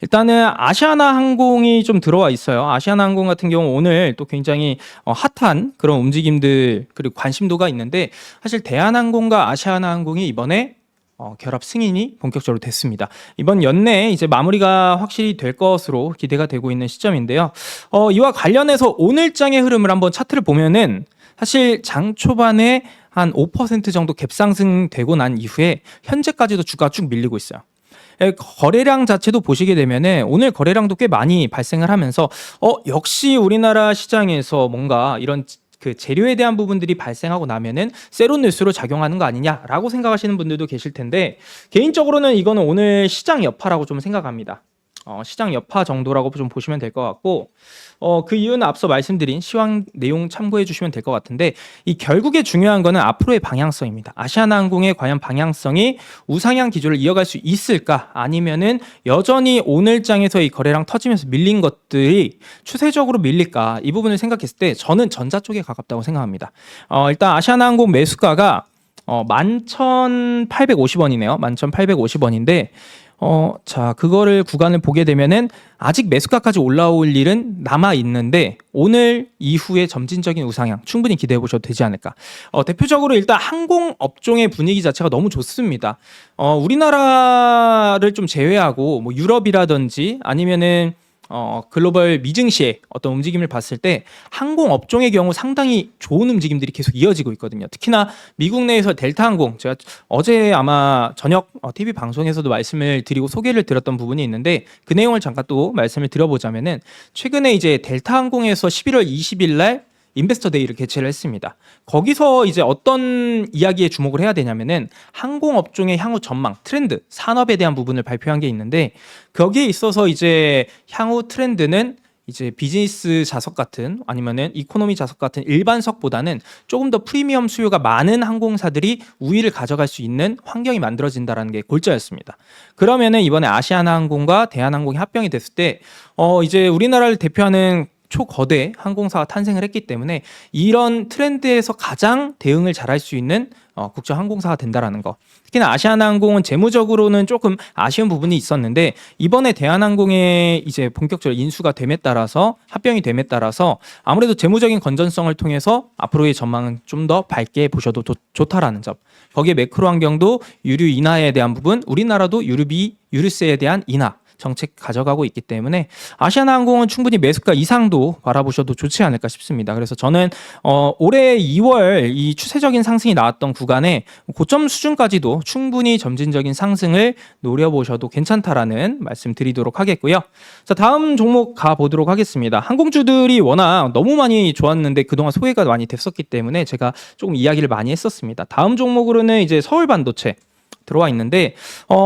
일단은 아시아나항공이 좀 들어와 있어요. 아시아나항공 같은 경우 오늘 또 굉장히 핫한 그런 움직임들 그리고 관심도가 있는데 사실 대한항공과 아시아나항공이 이번에 결합 승인이 본격적으로 됐습니다. 이번 연내에 이제 마무리가 확실히 될 것으로 기대가 되고 있는 시점인데요. 이와 관련해서 오늘장의 흐름을 한번 차트를 보면은 사실 장 초반에 한 5% 정도 갭상승되고 난 이후에 현재까지도 주가가 쭉 밀리고 있어요. 거래량 자체도 보시게 되면은 오늘 거래량도 꽤 많이 발생을 하면서 역시 우리나라 시장에서 뭔가 이런 그 재료에 대한 부분들이 발생하고 나면은 세론 뉴스로 작용하는 거 아니냐라고 생각하시는 분들도 계실 텐데 개인적으로는 이거는 오늘 시장 여파라고 좀 생각합니다. 시장 여파 정도라고 좀 보시면 될 것 같고 그 이유는 앞서 말씀드린 시황 내용 참고해 주시면 될 것 같은데 이 결국에 중요한 거는 앞으로의 방향성입니다. 아시아나항공의 과연 방향성이 우상향 기조를 이어갈 수 있을까 아니면은 여전히 오늘장에서 이 거래량 터지면서 밀린 것들이 추세적으로 밀릴까 이 부분을 생각했을 때 저는 전자 쪽에 가깝다고 생각합니다. 일단 아시아나항공 매수가가 11,850원이네요. 11,850원인데 자, 그거를 구간을 보게 되면은 아직 매수가까지 올라올 일은 남아 있는데 오늘 이후에 점진적인 우상향 충분히 기대해 보셔도 되지 않을까. 대표적으로 일단 항공 업종의 분위기 자체가 너무 좋습니다. 우리나라를 좀 제외하고 뭐 유럽이라든지 아니면은 글로벌 미증시의 어떤 움직임을 봤을 때 항공 업종의 경우 상당히 좋은 움직임들이 계속 이어지고 있거든요. 특히나 미국 내에서 델타항공 제가 어제 아마 저녁 TV 방송에서도 말씀을 드리고 소개를 드렸던 부분이 있는데 그 내용을 잠깐 또 말씀을 드려보자면은 최근에 이제 델타항공에서 11월 20일 날 인베스터 데이를 개최를 했습니다. 거기서 이제 어떤 이야기에 주목을 해야 되냐면은 항공 업종의 향후 전망, 트렌드, 산업에 대한 부분을 발표한 게 있는데 거기에 있어서 이제 향후 트렌드는 이제 비즈니스 좌석 같은 아니면은 이코노미 좌석 같은 일반석보다는 조금 더 프리미엄 수요가 많은 항공사들이 우위를 가져갈 수 있는 환경이 만들어진다라는 게 골자였습니다. 그러면은 이번에 아시아나항공과 대한항공이 합병이 됐을 때 이제 우리나라를 대표하는 초거대 항공사가 탄생을 했기 때문에 이런 트렌드에서 가장 대응을 잘할 수 있는 국제 항공사가 된다라는 거. 특히나 아시아나항공은 재무적으로는 조금 아쉬운 부분이 있었는데 이번에 대한항공의 이제 본격적으로 인수가 됨에 따라서 합병이 됨에 따라서 아무래도 재무적인 건전성을 통해서 앞으로의 전망은 좀 더 밝게 보셔도 좋다라는 점. 거기에 매크로 환경도 유류 인하에 대한 부분, 우리나라도 유류세에 대한 인하 정책 가져가고 있기 때문에 아시아나항공은 충분히 매수가 이상도 바라보셔도 좋지 않을까 싶습니다. 그래서 저는 올해 2월 이 추세적인 상승이 나왔던 구간에 고점 수준까지도 충분히 점진적인 상승을 노려보셔도 괜찮다라는 말씀 드리도록 하겠고요. 자, 다음 종목 가보도록 하겠습니다. 항공주들이 워낙 너무 많이 좋았는데 그동안 소외가 많이 됐었기 때문에 제가 조금 이야기를 많이 했었습니다. 다음 종목으로는 이제 서울반도체 들어와 있는데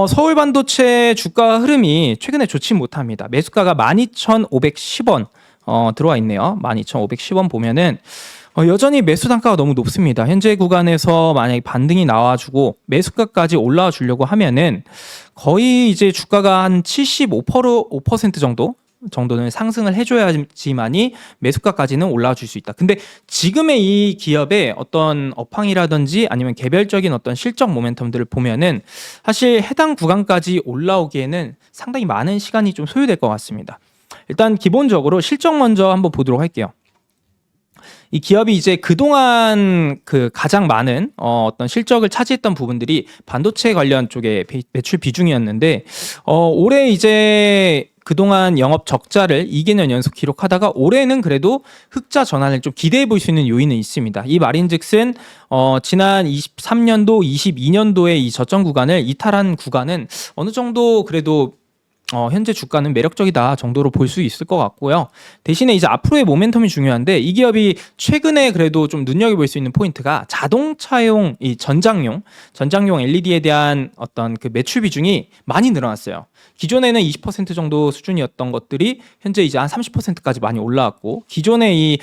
서울 반도체 주가 흐름이 최근에 좋지 못합니다. 매수가가 12,510원 들어와 있네요. 12,510원 보면은 여전히 매수 단가가 너무 높습니다. 현재 구간에서 만약에 반등이 나와주고 매수가까지 올라와 주려고 하면은 거의 이제 주가가 한 75% 정도는 상승을 해줘야지만이 매수가까지는 올라와 줄 수 있다. 근데 지금의 이 기업의 어떤 업황이라든지 아니면 개별적인 어떤 실적 모멘텀들을 보면은 사실 해당 구간까지 올라오기에는 상당히 많은 시간이 좀 소요될 것 같습니다. 일단 기본적으로 실적 먼저 한번 보도록 할게요. 이 기업이 이제 그동안 그 가장 많은 어떤 실적을 차지했던 부분들이 반도체 관련 쪽의 매출 비중이었는데 올해 이제 그동안 영업 적자를 2개년 연속 기록하다가 올해는 그래도 흑자 전환을 좀 기대해 볼 수 있는 요인은 있습니다. 이 말인즉슨 지난 23년도, 22년도의 이 저점 구간을 이탈한 구간은 어느 정도 그래도 현재 주가는 매력적이다 정도로 볼 수 있을 것 같고요. 대신에 이제 앞으로의 모멘텀이 중요한데 이 기업이 최근에 그래도 좀 눈여겨볼 수 있는 포인트가 자동차용 이 전장용 LED에 대한 어떤 그 매출 비중이 많이 늘어났어요. 기존에는 20% 정도 수준이었던 것들이 현재 이제 한 30%까지 많이 올라왔고 기존의 이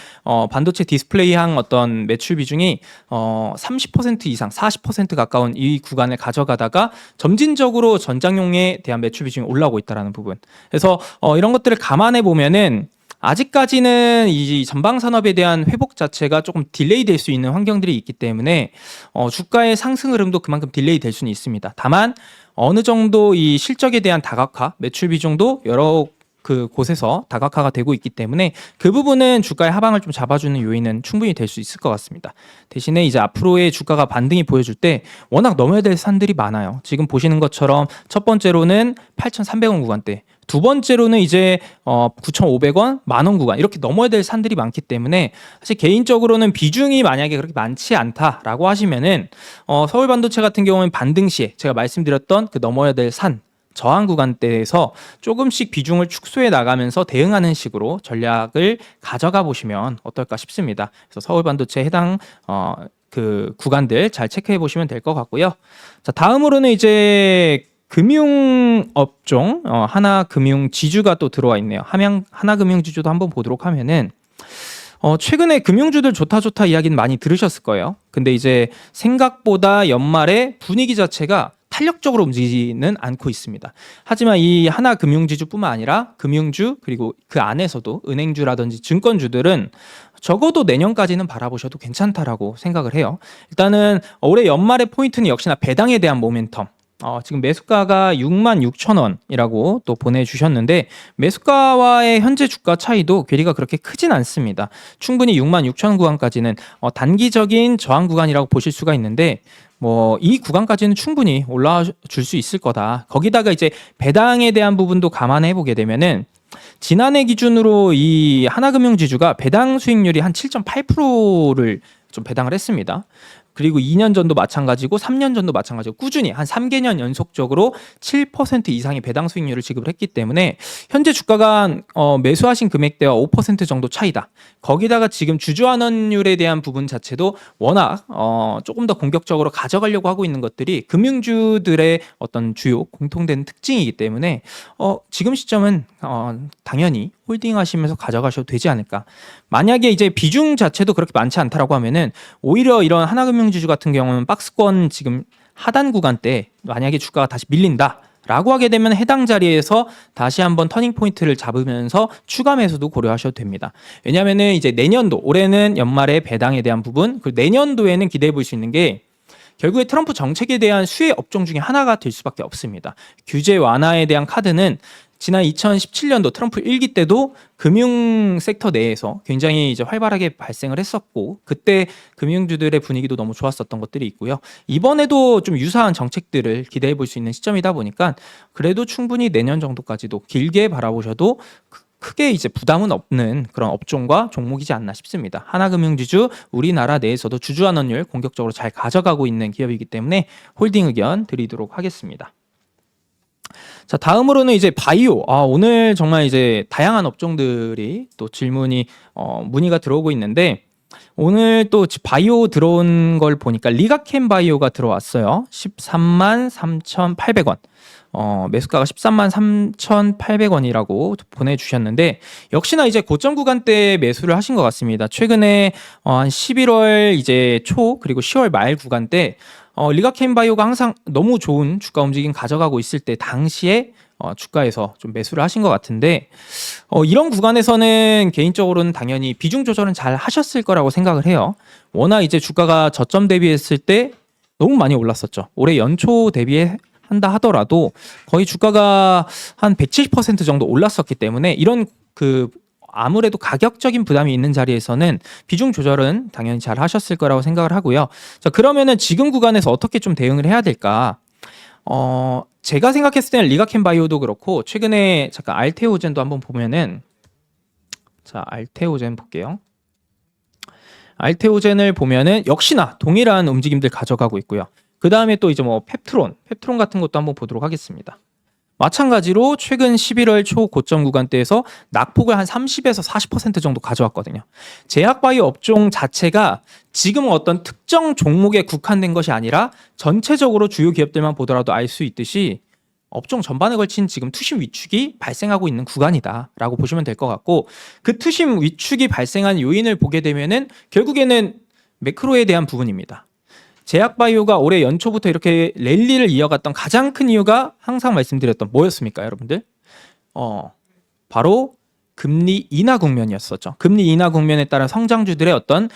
반도체 디스플레이향 어떤 매출 비중이 30% 이상 40% 가까운 이 구간을 가져가다가 점진적으로 전장용에 대한 매출 비중이 올라오고 있다라는 부분. 그래서 이런 것들을 감안해 보면은 아직까지는 이 전방 산업에 대한 회복 자체가 조금 딜레이 될 수 있는 환경들이 있기 때문에 주가의 상승 흐름도 그만큼 딜레이 될 수는 있습니다. 다만 어느 정도 이 실적에 대한 다각화, 매출 비중도 여러 그 곳에서 다각화가 되고 있기 때문에 그 부분은 주가의 하방을 좀 잡아주는 요인은 충분히 될 수 있을 것 같습니다. 대신에 이제 앞으로의 주가가 반등이 보여줄 때 워낙 넘어야 될 산들이 많아요. 지금 보시는 것처럼 첫 번째로는 8,300원 구간대, 두 번째로는 이제 9,500원, 만원 구간 이렇게 넘어야 될 산들이 많기 때문에 사실 개인적으로는 비중이 만약에 그렇게 많지 않다라고 하시면은 서울 반도체 같은 경우는 반등 시에 제가 말씀드렸던 그 넘어야 될 산 저항 구간대에서 조금씩 비중을 축소해 나가면서 대응하는 식으로 전략을 가져가 보시면 어떨까 싶습니다. 그래서 서울 반도체 해당 그 구간들 잘 체크해 보시면 될 것 같고요. 자, 다음으로는 이제 금융업종 하나금융지주가 또 들어와 있네요. 하나금융지주도 한번 보도록 하면은 최근에 금융주들 좋다 이야기는 많이 들으셨을 거예요. 근데 이제 생각보다 연말에 분위기 자체가 탄력적으로 움직이지는 않고 있습니다. 하지만 이 하나금융지주뿐만 아니라 금융주 그리고 그 안에서도 은행주라든지 증권주들은 적어도 내년까지는 바라보셔도 괜찮다라고 생각을 해요. 일단은 올해 연말의 포인트는 역시나 배당에 대한 모멘텀. 지금 매수가가 66,000원이라고 또 보내주셨는데 매수가와의 현재 주가 차이도 괴리가 그렇게 크진 않습니다. 충분히 66,000원 구간까지는 단기적인 저항 구간이라고 보실 수가 있는데 이 구간까지는 충분히 올라와 줄 수 있을 거다. 거기다가 이제 배당에 대한 부분도 감안해 보게 되면은 지난해 기준으로 이 하나금융지주가 배당 수익률이 한 7.8%를 좀 배당을 했습니다. 그리고 2년 전도 마찬가지고 3년 전도 마찬가지고 꾸준히 한 3개년 연속적으로 7% 이상의 배당 수익률을 지급을 했기 때문에 현재 주가가 매수하신 금액대와 5% 정도 차이다. 거기다가 지금 주주환원율에 대한 부분 자체도 워낙 조금 더 공격적으로 가져가려고 하고 있는 것들이 금융주들의 어떤 주요 공통된 특징이기 때문에 지금 시점은 당연히 홀딩하시면서 가져가셔도 되지 않을까. 만약에 이제 비중 자체도 그렇게 많지 않다라고 하면은 오히려 이런 하나금융지주 같은 경우는 박스권 지금 하단 구간 때 만약에 주가가 다시 밀린다라고 하게 되면 해당 자리에서 다시 한번 터닝 포인트를 잡으면서 추가 매수도 고려하셔도 됩니다. 왜냐하면은 이제 내년도 올해는 연말에 배당에 대한 부분 그리고 내년도에는 기대해 볼 수 있는 게 결국에 트럼프 정책에 대한 수혜 업종 중에 하나가 될 수밖에 없습니다. 규제 완화에 대한 카드는 지난 2017년도 트럼프 1기 때도 금융 섹터 내에서 굉장히 이제 활발하게 발생을 했었고 그때 금융주들의 분위기도 너무 좋았었던 것들이 있고요. 이번에도 좀 유사한 정책들을 기대해 볼 수 있는 시점이다 보니까 그래도 충분히 내년 정도까지도 길게 바라보셔도 크게 이제 부담은 없는 그런 업종과 종목이지 않나 싶습니다. 하나금융지주 우리나라 내에서도 주주환원율 공격적으로 잘 가져가고 있는 기업이기 때문에 홀딩 의견 드리도록 하겠습니다. 자, 다음으로는 이제 바이오. 오늘 정말 이제 다양한 업종들이 또 질문이 문의가 들어오고 있는데 오늘 또 바이오 들어온 걸 보니까 리가캠 바이오가 들어왔어요. 13만 3,800원. 매수가가 13만 3,800원이라고 보내주셨는데 역시나 이제 고점 구간대 매수를 하신 것 같습니다. 최근에 한 11월 이제 초 그리고 10월 말 구간대 리가캠 바이오가 항상 너무 좋은 주가 움직임 가져가고 있을 때 당시에 주가에서 좀 매수를 하신 것 같은데 이런 구간에서는 개인적으로는 당연히 비중 조절은 잘 하셨을 거라고 생각을 해요. 워낙 이제 주가가 저점 대비했을 때 너무 많이 올랐었죠. 올해 연초 대비해 한다 하더라도 거의 주가가 한 170% 정도 올랐었기 때문에 이런 아무래도 가격적인 부담이 있는 자리에서는 비중 조절은 당연히 잘 하셨을 거라고 생각을 하고요. 자, 그러면은 지금 구간에서 어떻게 좀 대응을 해야 될까? 제가 생각했을 때는 리가캠 바이오도 그렇고 최근에 잠깐 알테오젠도 한번 보면은 자, 알테오젠 볼게요. 알테오젠을 보면은 역시나 동일한 움직임들 가져가고 있고요. 그 다음에 또 이제 펩트론 같은 것도 한번 보도록 하겠습니다. 마찬가지로 최근 11월 초 고점 구간대에서 낙폭을 한 30에서 40% 정도 가져왔거든요. 제약바이오 업종 자체가 지금은 어떤 특정 종목에 국한된 것이 아니라 전체적으로 주요 기업들만 보더라도 알 수 있듯이 업종 전반에 걸친 지금 투심 위축이 발생하고 있는 구간이다라고 보시면 될 것 같고 그 투심 위축이 발생한 요인을 보게 되면은 결국에는 매크로에 대한 부분입니다. 제약바이오가 올해 연초부터 이렇게 랠리를 이어갔던 가장 큰 이유가 항상 말씀드렸던 뭐였습니까, 여러분들? 바로 금리 인하 국면이었었죠. 금리 인하 국면에 따른 성장주들의 어떤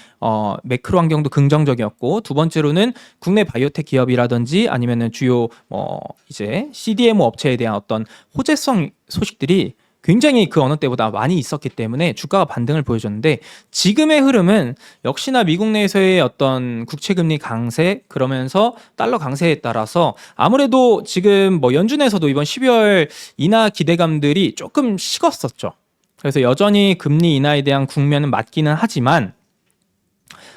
매크로 환경도 긍정적이었고, 두 번째로는 국내 바이오텍 기업이라든지 아니면은 주요 이제 CDMO 업체에 대한 어떤 호재성 소식들이 굉장히 그 어느 때보다 많이 있었기 때문에 주가가 반등을 보여줬는데, 지금의 흐름은 역시나 미국 내에서의 어떤 국채금리 강세, 그러면서 달러 강세에 따라서 아무래도 지금 연준에서도 이번 12월 인하 기대감들이 조금 식었었죠. 그래서 여전히 금리 인하에 대한 국면은 맞기는 하지만,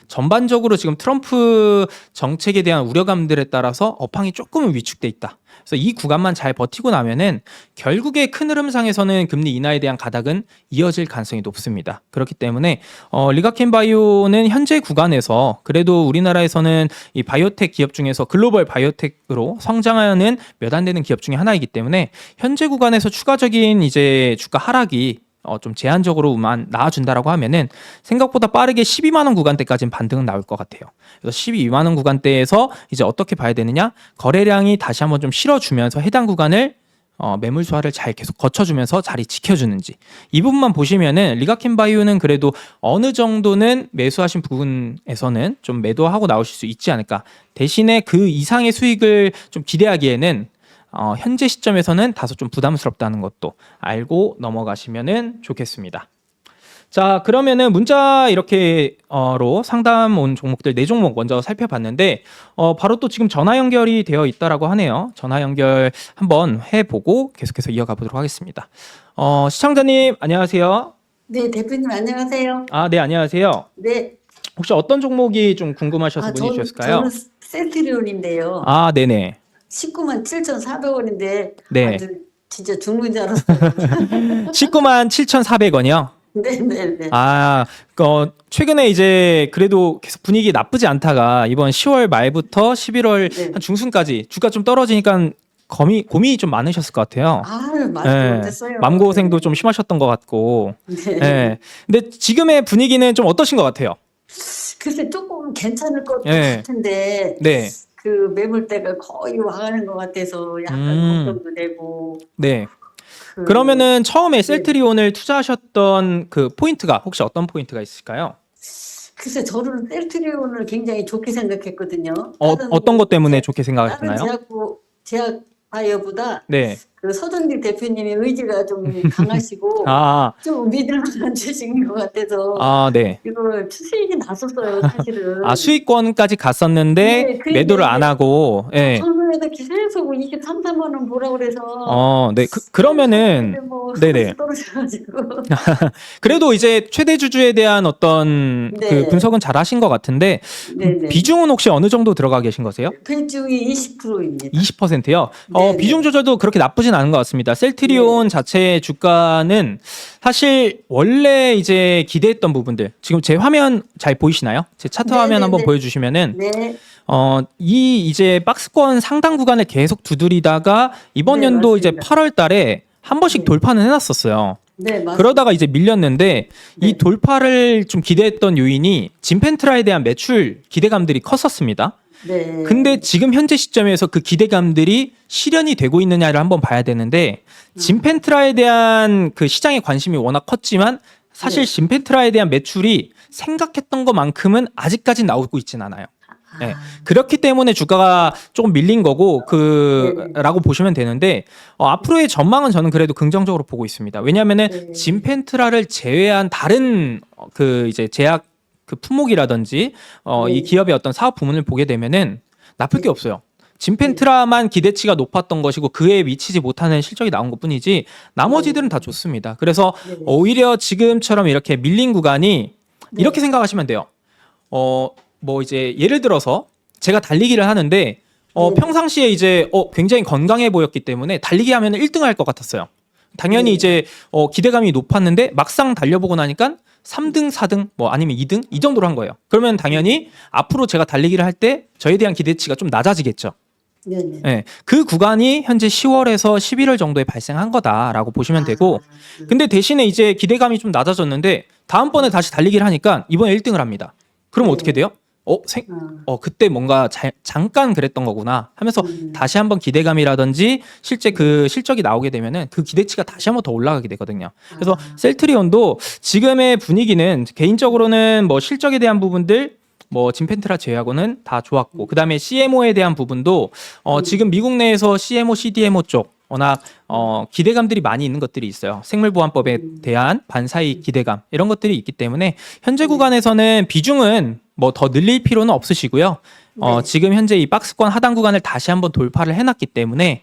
전반적으로 지금 트럼프 정책에 대한 우려감들에 따라서 업황이 조금은 위축돼 있다. 그래서 이 구간만 잘 버티고 나면은 결국에 큰 흐름상에서는 금리 인하에 대한 가닥은 이어질 가능성이 높습니다. 그렇기 때문에 리가켄 바이오는 현재 구간에서 그래도 우리나라에서는 이 바이오텍 기업 중에서 글로벌 바이오텍으로 성장하는 몇 안 되는 기업 중에 하나이기 때문에 현재 구간에서 추가적인 이제 주가 하락이 좀 제한적으로만 나와준다라고 하면은 생각보다 빠르게 12만 원 구간대까지는 반등은 나올 것 같아요. 그래서 12만 원 구간대에서 이제 어떻게 봐야 되느냐? 거래량이 다시 한번 좀 실어주면서 해당 구간을 매물 소화를 잘 계속 거쳐주면서 자리 지켜주는지, 이 부분만 보시면은 리가켄 바이오는 그래도 어느 정도는 매수하신 부분에서는 좀 매도하고 나오실 수 있지 않을까. 대신에 그 이상의 수익을 좀 기대하기에는 현재 시점에서는 다소 좀 부담스럽다는 것도 알고 넘어가시면은 좋겠습니다. 자, 그러면은 문자 이렇게로 상담 온 종목들 4종목 먼저 살펴봤는데, 바로 또 지금 전화 연결이 되어 있다라고 하네요. 전화 연결 한번 해보고 계속해서 이어가 보도록 하겠습니다. 시청자님 안녕하세요. 네, 대표님 안녕하세요. 네, 안녕하세요. 네. 혹시 어떤 종목이 좀 궁금하셔서 문의 주셨을까요? 저는 셀트리온인데요. 네네. 19만 7,400원인데 네. 아주 진짜 죽는 줄 알았어요. 19만 7,400원이요? 네네네. 최근에 이제 그래도 계속 분위기 나쁘지 않다가 이번 10월 말부터 11월 네. 한 중순까지 주가 좀 떨어지니까 고민이 좀 많으셨을 것 같아요. 말도 못했어요. 마음고생도 좀 심하셨던 것 같고. 네. 네. 근데 지금의 분위기는 좀 어떠신 것 같아요? 글쎄 조금 괜찮을 것 네. 같은데 네. 그 매물대가 거의 와가는 것 같아서 약간 걱정도 되고. 네. 그러면은 처음에 네. 셀트리온을 투자하셨던 그 포인트가 혹시 어떤 포인트가 있을까요? 글쎄 저는 셀트리온을 굉장히 좋게 생각했거든요. 어떤 것 때문에 좋게 생각하셨나요? 다른 제약 바이오보다 네. 그 서정길 대표님의 의지가 좀 강하시고 좀 믿을만한 주식인 것 같아서 네. 이거 수익이 났었어요, 사실은. 수익권까지 갔었는데 네, 매도를 안 하고. 예. 처음에도 계속 23, 3만 원 보라 그래서 네. 그러면은 네네. 떨어져가지고. 그래도 이제 최대 주주에 대한 어떤 네. 그 분석은 잘 하신 것 같은데, 네네. 비중은 혹시 어느 정도 들어가 계신 거세요? 비중이 20%입니다. 20%요? 네네. 비중 조절도 그렇게 나쁘진 않은 것 같습니다. 셀트리온 자체의 주가는 사실 원래 이제 기대했던 부분들, 지금 제 화면 잘 보이시나요? 제 차트 화면 네네네. 한번 보여주시면은 네. 이 이제 박스권 상당 구간을 계속 두드리다가 이번 네, 연도 이제 맞습니다. 8월 달에 한 번씩 네. 돌파는 해놨었어요. 네, 맞습니다. 그러다가 이제 밀렸는데 네. 이 돌파를 좀 기대했던 요인이 진펜트라에 대한 매출 기대감들이 컸었습니다. 네. 근데 지금 현재 시점에서 그 기대감들이 실현이 되고 있느냐를 한번 봐야 되는데, 진펜트라에 대한 그 시장의 관심이 워낙 컸지만 사실 네. 진펜트라에 대한 매출이 생각했던 것만큼은 아직까지 나오고 있진 않아요. 네. 그렇기 때문에 주가가 조금 밀린 거고 라고 보시면 되는데, 앞으로의 전망은 저는 그래도 긍정적으로 보고 있습니다. 왜냐하면은 네. 진펜트라를 제외한 다른 그 이제 제약 그 품목이라든지 네. 이 기업의 어떤 사업 부문을 보게 되면은 나쁠 게 없어요. 진펜트라만 기대치가 높았던 것이고 그에 미치지 못하는 실적이 나온 것뿐이지 나머지들은 다 좋습니다. 그래서 네. 오히려 지금처럼 이렇게 밀린 구간이 네. 이렇게 생각하시면 돼요. 이제 예를 들어서 제가 달리기를 하는데 평상시에 이제 굉장히 건강해 보였기 때문에 달리기 하면 1등 할 것 같았어요. 당연히 네. 이제 기대감이 높았는데 막상 달려보고 나니까 3등, 4등, 아니면 2등 이 정도로 한 거예요. 그러면 당연히 앞으로 제가 달리기를 할 때 저에 대한 기대치가 좀 낮아지겠죠. 네네. 네, 그 구간이 현재 10월에서 11월 정도에 발생한 거다라고 보시면 되고, 근데 대신에 이제 기대감이 좀 낮아졌는데 다음번에 다시 달리기를 하니까 이번에 1등을 합니다. 그럼 네. 어떻게 돼요? 그때 뭔가 잠깐 그랬던 거구나 하면서 다시 한번 기대감이라든지 실제 그 실적이 나오게 되면은 그 기대치가 다시 한번 더 올라가게 되거든요. 그래서 셀트리온도 지금의 분위기는 개인적으로는 뭐 실적에 대한 부분들 뭐 진펜트라 제외하고는 다 좋았고, 그다음에 CMO에 대한 부분도 지금 미국 내에서 CMO, CDMO 쪽 워낙 기대감들이 많이 있는 것들이 있어요. 생물보안법에 대한 반사이 기대감 이런 것들이 있기 때문에 현재 구간에서는 비중은 뭐 더 늘릴 필요는 없으시고요. 지금 현재 이 박스권 하단 구간을 다시 한번 돌파를 해놨기 때문에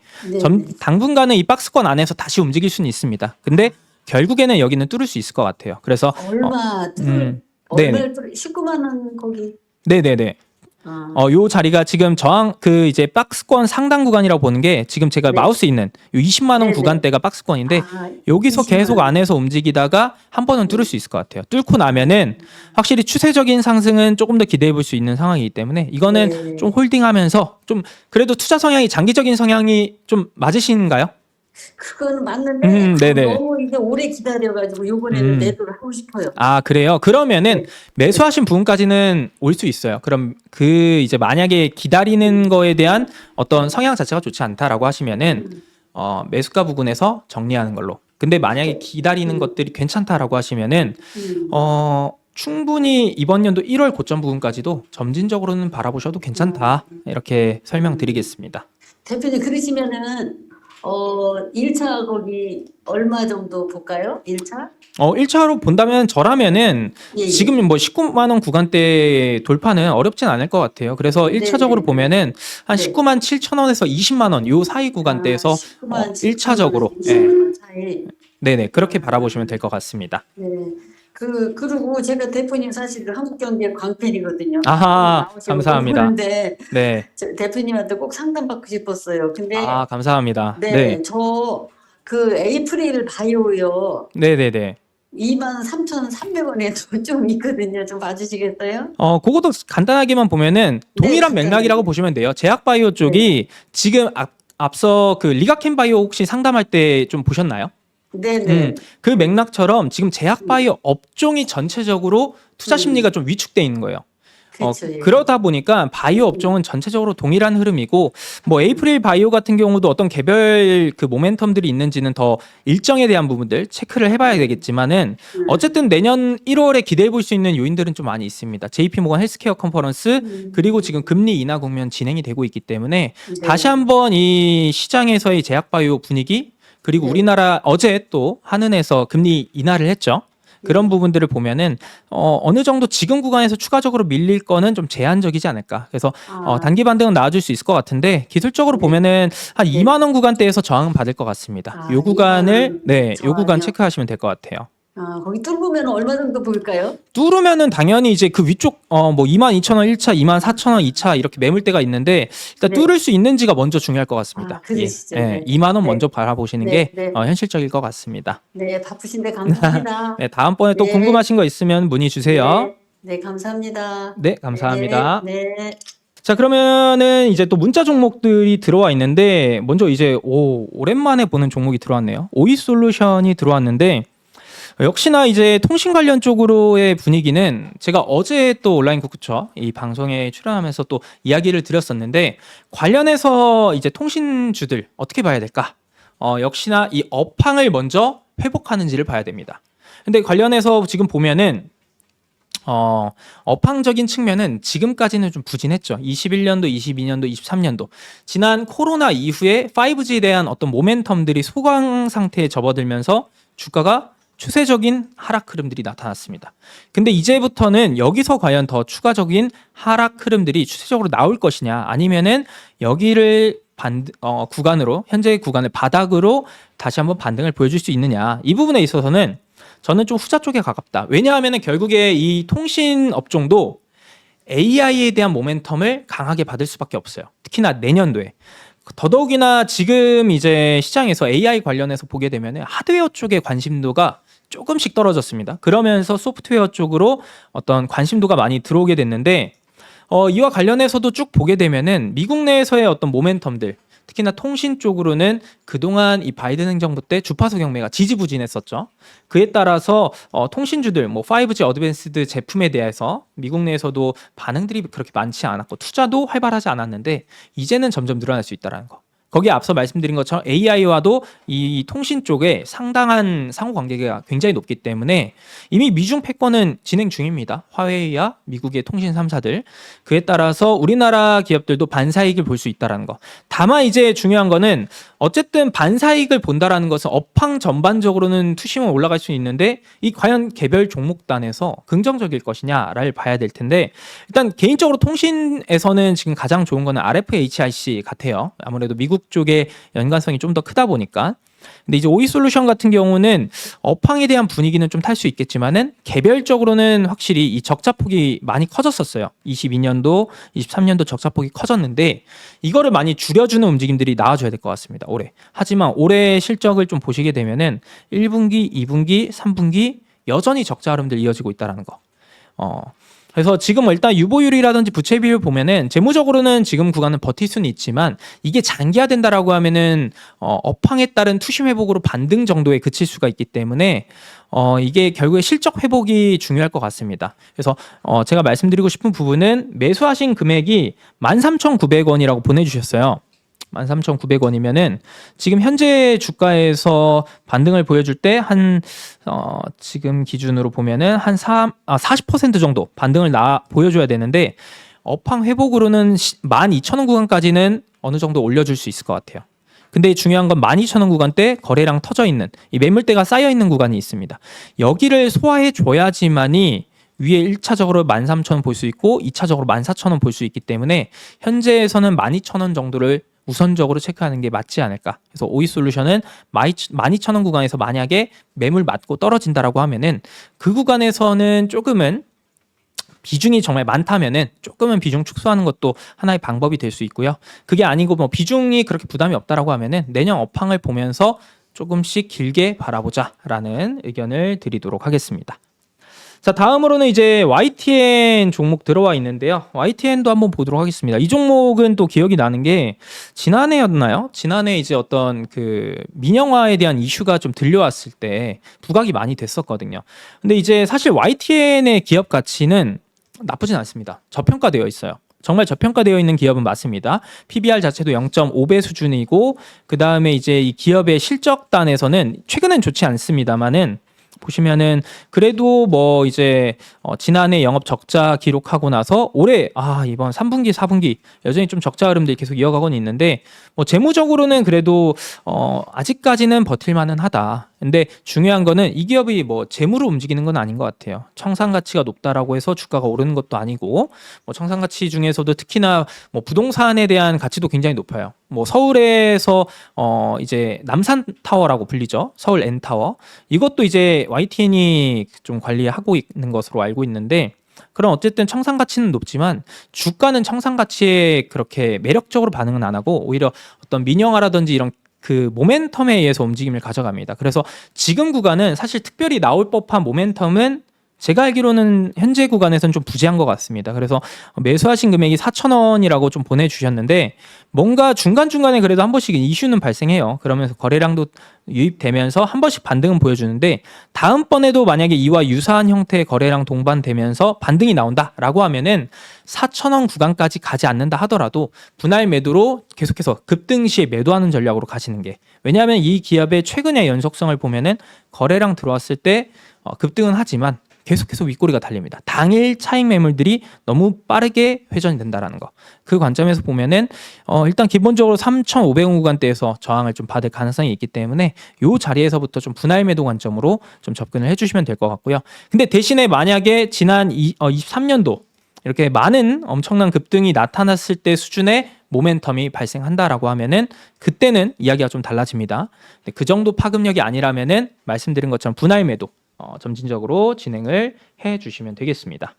당분간은 이 박스권 안에서 다시 움직일 수는 있습니다. 근데 결국에는 여기는 뚫을 수 있을 것 같아요. 그래서 얼마 뚫을 얼마를 19만 원 거기. 네네네. 요 자리가 지금 이제 박스권 상단 구간이라고 보는 게 지금 제가 마우스 있는 요 20만 원 구간대가 박스권인데 여기서 20만 계속 안에서 움직이다가 한 번은 뚫을 수 있을 것 같아요. 뚫고 나면은 확실히 추세적인 상승은 조금 더 기대해 볼 수 있는 상황이기 때문에 이거는 좀 홀딩하면서 좀 그래도 투자 성향이 장기적인 성향이 좀 맞으신가요? 그거는 맞는데 네네. 너무 이제 오래 기다려가지고 요번에는 매도를 하고 싶어요. 아, 그래요? 그러면은 매수하신 부분까지는 올 수 있어요. 그럼 이제 만약에 기다리는 거에 대한 어떤 성향 자체가 좋지 않다라고 하시면은 매수가 부분에서 정리하는 걸로. 근데 만약에 기다리는 것들이 괜찮다라고 하시면은 충분히 이번 연도 1월 고점 부분까지도 점진적으로는 바라보셔도 괜찮다. 이렇게 설명드리겠습니다. 대표님 그러시면은 1차 거기 얼마 정도 볼까요? 1차? 1차로 본다면 저라면은 지금 뭐 19만 원 구간대 돌파는 어렵진 않을 것 같아요. 그래서 1차적으로 보면은 한 19만 7천 원에서 20만 원 요 사이 구간대에서 1차적으로 네네 그렇게 바라보시면 될 것 같습니다. 네. 그리고 제가 대표님 사실 한국경제 광팬이거든요. 아하, 감사합니다. 그런데 네. 대표님한테 꼭 상담받고 싶었어요. 근데 감사합니다. 네. 저 에이프릴 바이오요. 네네네. 23,300원에도 좀 있거든요. 좀 봐주시겠어요? 그것도 간단하게만 보면은 동일한 맥락이라고 보시면 돼요. 제약바이오 쪽이 지금 앞서 그 리가켄바이오 혹시 상담할 때 좀 보셨나요? 네네. 그 맥락처럼 지금 제약바이오 업종이 전체적으로 투자 심리가 좀 위축돼 있는 거예요. 그렇죠, 예. 그러다 보니까 바이오 업종은 전체적으로 동일한 흐름이고 뭐 에이프릴 바이오 같은 경우도 어떤 개별 그 모멘텀들이 있는지는 더 일정에 대한 부분들 체크를 해봐야 되겠지만은 어쨌든 내년 1월에 기대해 볼 수 있는 요인들은 좀 많이 있습니다. JP 모건 헬스케어 컨퍼런스 그리고 지금 금리 인하 국면 진행이 되고 있기 때문에 다시 한번 이 시장에서의 제약바이오 분위기 그리고 우리나라 어제 또 한은에서 금리 인하를 했죠. 그런 부분들을 보면은 어느 정도 지금 구간에서 추가적으로 밀릴 거는 좀 제한적이지 않을까. 그래서 단기 반등은 나와줄 수 있을 것 같은데 기술적으로 보면은 한 2만 원 구간대에서 저항은 받을 것 같습니다. 요 구간을 요 구간 체크하시면 될 것 같아요. 거기 뚫으면 얼마 정도 보일까요? 뚫으면은 당연히 이제 그 위쪽 뭐 22,000원 1차, 24,000원 2차 이렇게 매물대가 있는데 일단 뚫을 수 있는지가 먼저 중요할 것 같습니다. 그러시죠. 2만 원 먼저 바라보시는 게 현실적일 것 같습니다. 네, 바쁘신데 감사합니다. 네, 다음번에 또 궁금하신 거 있으면 문의 주세요. 네, 감사합니다. 네, 감사합니다. 네. 자, 그러면은 이제 또 문자 종목들이 들어와 있는데 먼저 이제 오랜만에 보는 종목이 들어왔네요. 오이솔루션이 들어왔는데 역시나 이제 통신 관련 쪽으로의 분위기는 제가 어제 또 온라인 쿠쿠처 이 방송에 출연하면서 또 이야기를 드렸었는데 관련해서 이제 통신주들 어떻게 봐야 될까? 역시나 이 업황을 먼저 회복하는지를 봐야 됩니다. 근데 관련해서 지금 보면은 업황적인 측면은 지금까지는 좀 부진했죠. 21년도, 22년도, 23년도. 지난 코로나 이후에 5G에 대한 어떤 모멘텀들이 소강 상태에 접어들면서 주가가 추세적인 하락 흐름들이 나타났습니다. 근데 이제부터는 여기서 과연 더 추가적인 하락 흐름들이 추세적으로 나올 것이냐 아니면은 여기를 구간으로 현재 구간을 바닥으로 다시 한번 반등을 보여줄 수 있느냐 이 부분에 있어서는 저는 좀 후자 쪽에 가깝다. 왜냐하면은 결국에 이 통신 업종도 AI에 대한 모멘텀을 강하게 받을 수밖에 없어요. 특히나 내년도에. 더더욱이나 지금 이제 시장에서 AI 관련해서 보게 되면 하드웨어 쪽의 관심도가 조금씩 떨어졌습니다. 그러면서 소프트웨어 쪽으로 어떤 관심도가 많이 들어오게 됐는데 이와 관련해서도 쭉 보게 되면은 미국 내에서의 어떤 모멘텀들 특히나 통신 쪽으로는 그동안 이 바이든 행정부 때 주파수 경매가 지지부진했었죠. 그에 따라서 통신주들 뭐 5G 어드밴스드 제품에 대해서 미국 내에서도 반응들이 그렇게 많지 않았고 투자도 활발하지 않았는데 이제는 점점 늘어날 수 있다는 거. 거기에 앞서 말씀드린 것처럼 AI와도 이 통신 쪽에 상당한 상호관계가 굉장히 높기 때문에 이미 미중 패권은 진행 중입니다. 화웨이와 미국의 통신 3사들. 그에 따라서 우리나라 기업들도 반사이익을 볼 수 있다는 거. 다만 이제 중요한 거는 어쨌든 반사이익을 본다라는 것은 업황 전반적으로는 투심은 올라갈 수 있는데 이 과연 개별 종목단에서 긍정적일 것이냐를 봐야 될 텐데 일단 개인적으로 통신에서는 지금 가장 좋은 거는 RFHIC 같아요. 아무래도 미국 쪽의 연관성이 좀 더 크다 보니까. 근데 이제 오이솔루션 같은 경우는 업황에 대한 분위기는 좀 탈 수 있겠지만은 개별적으로는 확실히 이 적자폭이 많이 커졌었어요. 22년도, 23년도 적자폭이 커졌는데 이거를 많이 줄여주는 움직임들이 나와줘야 될 것 같습니다. 올해. 하지만 올해 실적을 좀 보시게 되면은 1분기, 2분기, 3분기 여전히 적자 흐름들 이어지고 있다는 거. 그래서 지금 일단 유보율이라든지 부채 비율 보면은 재무적으로는 지금 구간은 버틸 수는 있지만 이게 장기화된다라고 하면은 업황에 따른 투심 회복으로 반등 정도에 그칠 수가 있기 때문에 이게 결국에 실적 회복이 중요할 것 같습니다. 그래서 제가 말씀드리고 싶은 부분은 매수하신 금액이 13,900원이라고 보내주셨어요. 13,900원이면은 지금 현재 주가에서 반등을 보여줄 때 지금 기준으로 보면은 한 40% 정도 반등을 보여줘야 되는데 업황 회복으로는 12,000원 구간까지는 어느 정도 올려줄 수 있을 것 같아요. 근데 중요한 건 12,000원 구간대 거래량 터져 있는 이 매물대가 쌓여 있는 구간이 있습니다. 여기를 소화해 줘야지만이 위에 1차적으로 13,000원 볼 수 있고 2차적으로 14,000원 볼 수 있기 때문에 현재에서는 12,000원 정도를 우선적으로 체크하는 게 맞지 않을까. 그래서 오이솔루션은 12,000원 구간에서 만약에 매물 맞고 떨어진다라고 하면은 그 구간에서는 조금은 비중이 정말 많다면은 조금은 비중 축소하는 것도 하나의 방법이 될 수 있고요. 그게 아니고 뭐 비중이 그렇게 부담이 없다라고 하면은 내년 업황을 보면서 조금씩 길게 바라보자라는 의견을 드리도록 하겠습니다. 자, 다음으로는 이제 YTN 종목 들어와 있는데요. YTN도 한번 보도록 하겠습니다. 이 종목은 또 기억이 나는 게 지난해였나요? 지난해 이제 어떤 그 민영화에 대한 이슈가 좀 들려왔을 때 부각이 많이 됐었거든요. 근데 이제 사실 YTN의 기업 가치는 나쁘진 않습니다. 저평가되어 있어요. 정말 저평가되어 있는 기업은 맞습니다. PBR 자체도 0.5배 수준이고 그 다음에 이제 이 기업의 실적단에서는 최근엔 좋지 않습니다만은 보시면은 그래도 뭐 이제 지난해 영업 적자 기록하고 나서 올해 이번 3분기 4분기 여전히 좀 적자 흐름들이 계속 이어가고는 있는데 뭐 재무적으로는 그래도 아직까지는 버틸만은 하다. 근데 중요한 거는 이 기업이 뭐 재무로 움직이는 건 아닌 것 같아요. 청산 가치가 높다라고 해서 주가가 오르는 것도 아니고 뭐 청산 가치 중에서도 특히나 뭐 부동산에 대한 가치도 굉장히 높아요. 뭐 서울에서 이제 남산 타워라고 불리죠. 서울 N타워. 이것도 이제 YTN이 좀 관리하고 있는 것으로 알고 있는데 그럼 어쨌든 청산 가치는 높지만 주가는 청산 가치에 그렇게 매력적으로 반응은 안 하고 오히려 어떤 민영화라든지 이런 그 모멘텀에 의해서 움직임을 가져갑니다. 그래서 지금 구간은 사실 특별히 나올 법한 모멘텀은 제가 알기로는 현재 구간에서는 좀 부재한 것 같습니다. 그래서 매수하신 금액이 4,000원이라고 좀 보내주셨는데 뭔가 중간중간에 그래도 한 번씩 이슈는 발생해요. 그러면서 거래량도 유입되면서 한 번씩 반등은 보여주는데 다음번에도 만약에 이와 유사한 형태의 거래량 동반되면서 반등이 나온다라고 하면은 4,000원 구간까지 가지 않는다 하더라도 분할 매도로 계속해서 급등 시에 매도하는 전략으로 가시는 게 왜냐하면 이 기업의 최근의 연속성을 보면은 거래량 들어왔을 때 급등은 하지만 계속해서 윗꼬리가 달립니다. 당일 차익 매물들이 너무 빠르게 회전이 된다라는 거. 그 관점에서 보면은 일단 기본적으로 3,500원 구간대에서 저항을 좀 받을 가능성이 있기 때문에 이 자리에서부터 좀 분할 매도 관점으로 좀 접근을 해주시면 될 것 같고요. 근데 대신에 만약에 지난 23년도 이렇게 많은 엄청난 급등이 나타났을 때 수준의 모멘텀이 발생한다라고 하면은 그때는 이야기가 좀 달라집니다. 근데 그 정도 파급력이 아니라면은 말씀드린 것처럼 분할 매도 점진적으로 진행을 해 주시면 되겠습니다.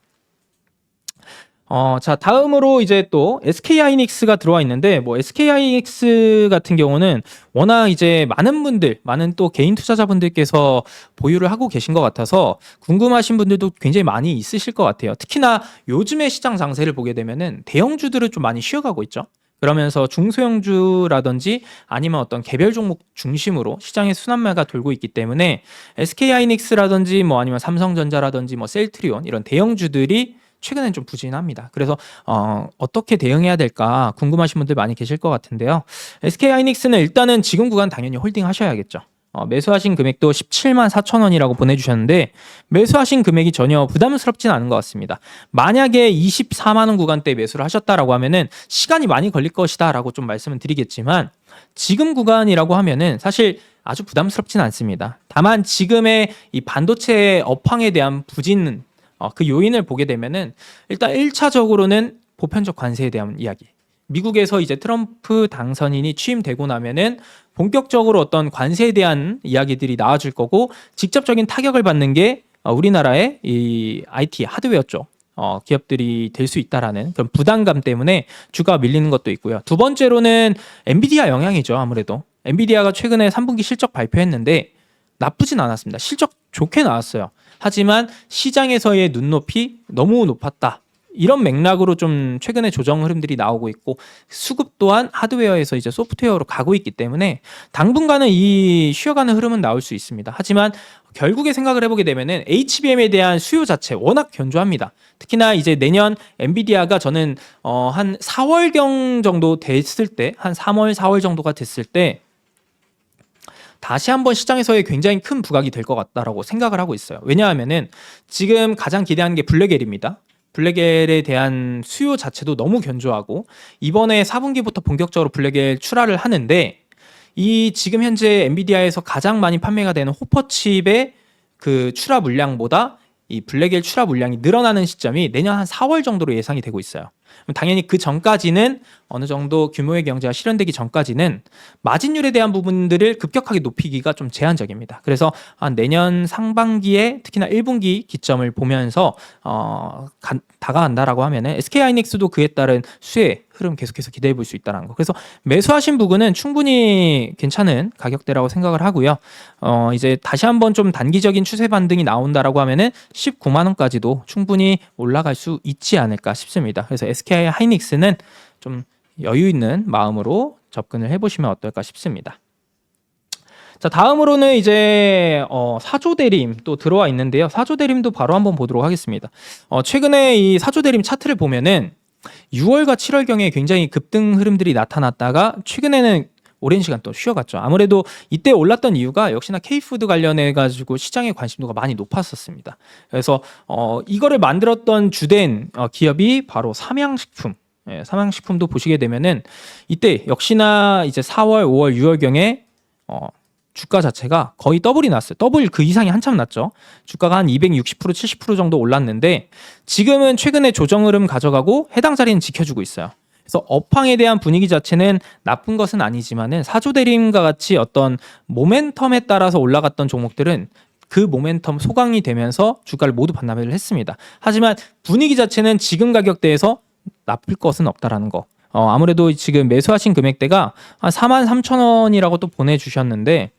자, 다음으로 이제 또 SK하이닉스가 들어와 있는데 뭐 SK하이닉스 같은 경우는 워낙 이제 많은 또 개인 투자자분들께서 보유를 하고 계신 것 같아서 궁금하신 분들도 굉장히 많이 있으실 것 같아요. 특히나 요즘의 시장 장세를 보게 되면은 대형주들은 좀 많이 쉬어가고 있죠. 그러면서 중소형주라든지 아니면 어떤 개별 종목 중심으로 시장의 순환매가 돌고 있기 때문에 SK하이닉스라든지 뭐 아니면 삼성전자라든지 뭐 셀트리온 이런 대형주들이 최근엔 좀 부진합니다. 그래서 어떻게 대응해야 될까 궁금하신 분들 많이 계실 것 같은데요. SK하이닉스는 일단은 지금 구간 당연히 홀딩 하셔야겠죠. 매수하신 금액도 17만 4천 원이라고 보내주셨는데 매수하신 금액이 전혀 부담스럽진 않은 것 같습니다. 만약에 24만 원 구간대 매수를 하셨다라고 하면은 시간이 많이 걸릴 것이다라고 좀 말씀을 드리겠지만 지금 구간이라고 하면은 사실 아주 부담스럽진 않습니다. 다만 지금의 이 반도체 업황에 대한 부진 그 요인을 보게 되면은 일단 1차적으로는 보편적 관세에 대한 이야기. 미국에서 이제 트럼프 당선인이 취임되고 나면은 본격적으로 어떤 관세에 대한 이야기들이 나와줄 거고 직접적인 타격을 받는 게 우리나라의 이 IT 하드웨어 쪽 기업들이 될 수 있다라는 그런 부담감 때문에 주가가 밀리는 것도 있고요. 두 번째로는 엔비디아 영향이죠. 아무래도 엔비디아가 최근에 3분기 실적 발표했는데 나쁘진 않았습니다. 실적 좋게 나왔어요. 하지만 시장에서의 눈높이 너무 높았다. 이런 맥락으로 좀 최근에 조정 흐름들이 나오고 있고 수급 또한 하드웨어에서 이제 소프트웨어로 가고 있기 때문에 당분간은 이 쉬어가는 흐름은 나올 수 있습니다. 하지만 결국에 생각을 해보게 되면은 HBM에 대한 수요 자체 워낙 견조합니다. 특히나 이제 내년 엔비디아가 저는 한 4월경 정도 됐을 때, 한 3월, 4월 정도가 됐을 때 다시 한번 시장에서의 굉장히 큰 부각이 될 것 같다라고 생각을 하고 있어요. 왜냐하면은 지금 가장 기대하는 게 블랙엘입니다. 블랙엘에 대한 수요 자체도 너무 견조하고 이번에 4분기부터 본격적으로 블랙엘 출하를 하는데 이 지금 현재 엔비디아에서 가장 많이 판매가 되는 호퍼칩의 그 출하 물량보다 이 블랙엘 출하 물량이 늘어나는 시점이 내년 한 4월 정도로 예상이 되고 있어요. 당연히 그 전까지는 어느 정도 규모의 경제가 실현되기 전까지는 마진율에 대한 부분들을 급격하게 높이기가 좀 제한적입니다. 그래서 한 내년 상반기에 특히나 1분기 기점을 보면서 다가간다라고 하면은 SK하이닉스도 그에 따른 수혜 흐름 계속해서 기대해 볼 수 있다는 거. 그래서 매수하신 부분은 충분히 괜찮은 가격대라고 생각을 하고요. 이제 다시 한번 좀 단기적인 추세 반등이 나온다라고 하면은 19만 원까지도 충분히 올라갈 수 있지 않을까 싶습니다. 그래서 SK하이닉스는 좀 여유 있는 마음으로 접근을 해보시면 어떨까 싶습니다. 자, 다음으로는 이제 사조대림 또 들어와 있는데요. 사조대림도 바로 한번 보도록 하겠습니다. 최근에 이 사조대림 차트를 보면은 6월과 7월경에 굉장히 급등 흐름들이 나타났다가 최근에는 오랜 시간 또 쉬어갔죠. 아무래도 이때 올랐던 이유가 역시나 K푸드 관련해 가지고 시장의 관심도가 많이 높았었습니다. 그래서 이거를 만들었던 주된 기업이 바로 삼양식품. 예, 삼양식품도 보시게 되면은 이때 역시나 이제 4월, 5월, 6월경에 주가 자체가 거의 더블이 났어요. 더블 그 이상이 한참 났죠. 주가가 한 260%, 70% 정도 올랐는데 지금은 최근에 조정 흐름 가져가고 해당 자리는 지켜주고 있어요. 그래서 업황에 대한 분위기 자체는 나쁜 것은 아니지만은 사조대림과 같이 어떤 모멘텀에 따라서 올라갔던 종목들은 그 모멘텀 소강이 되면서 주가를 모두 반납을 했습니다. 하지만 분위기 자체는 지금 가격대에서 나쁠 것은 없다라는 거. 아무래도 지금 매수하신 금액대가 한 43,000원이라고 또 보내주셨는데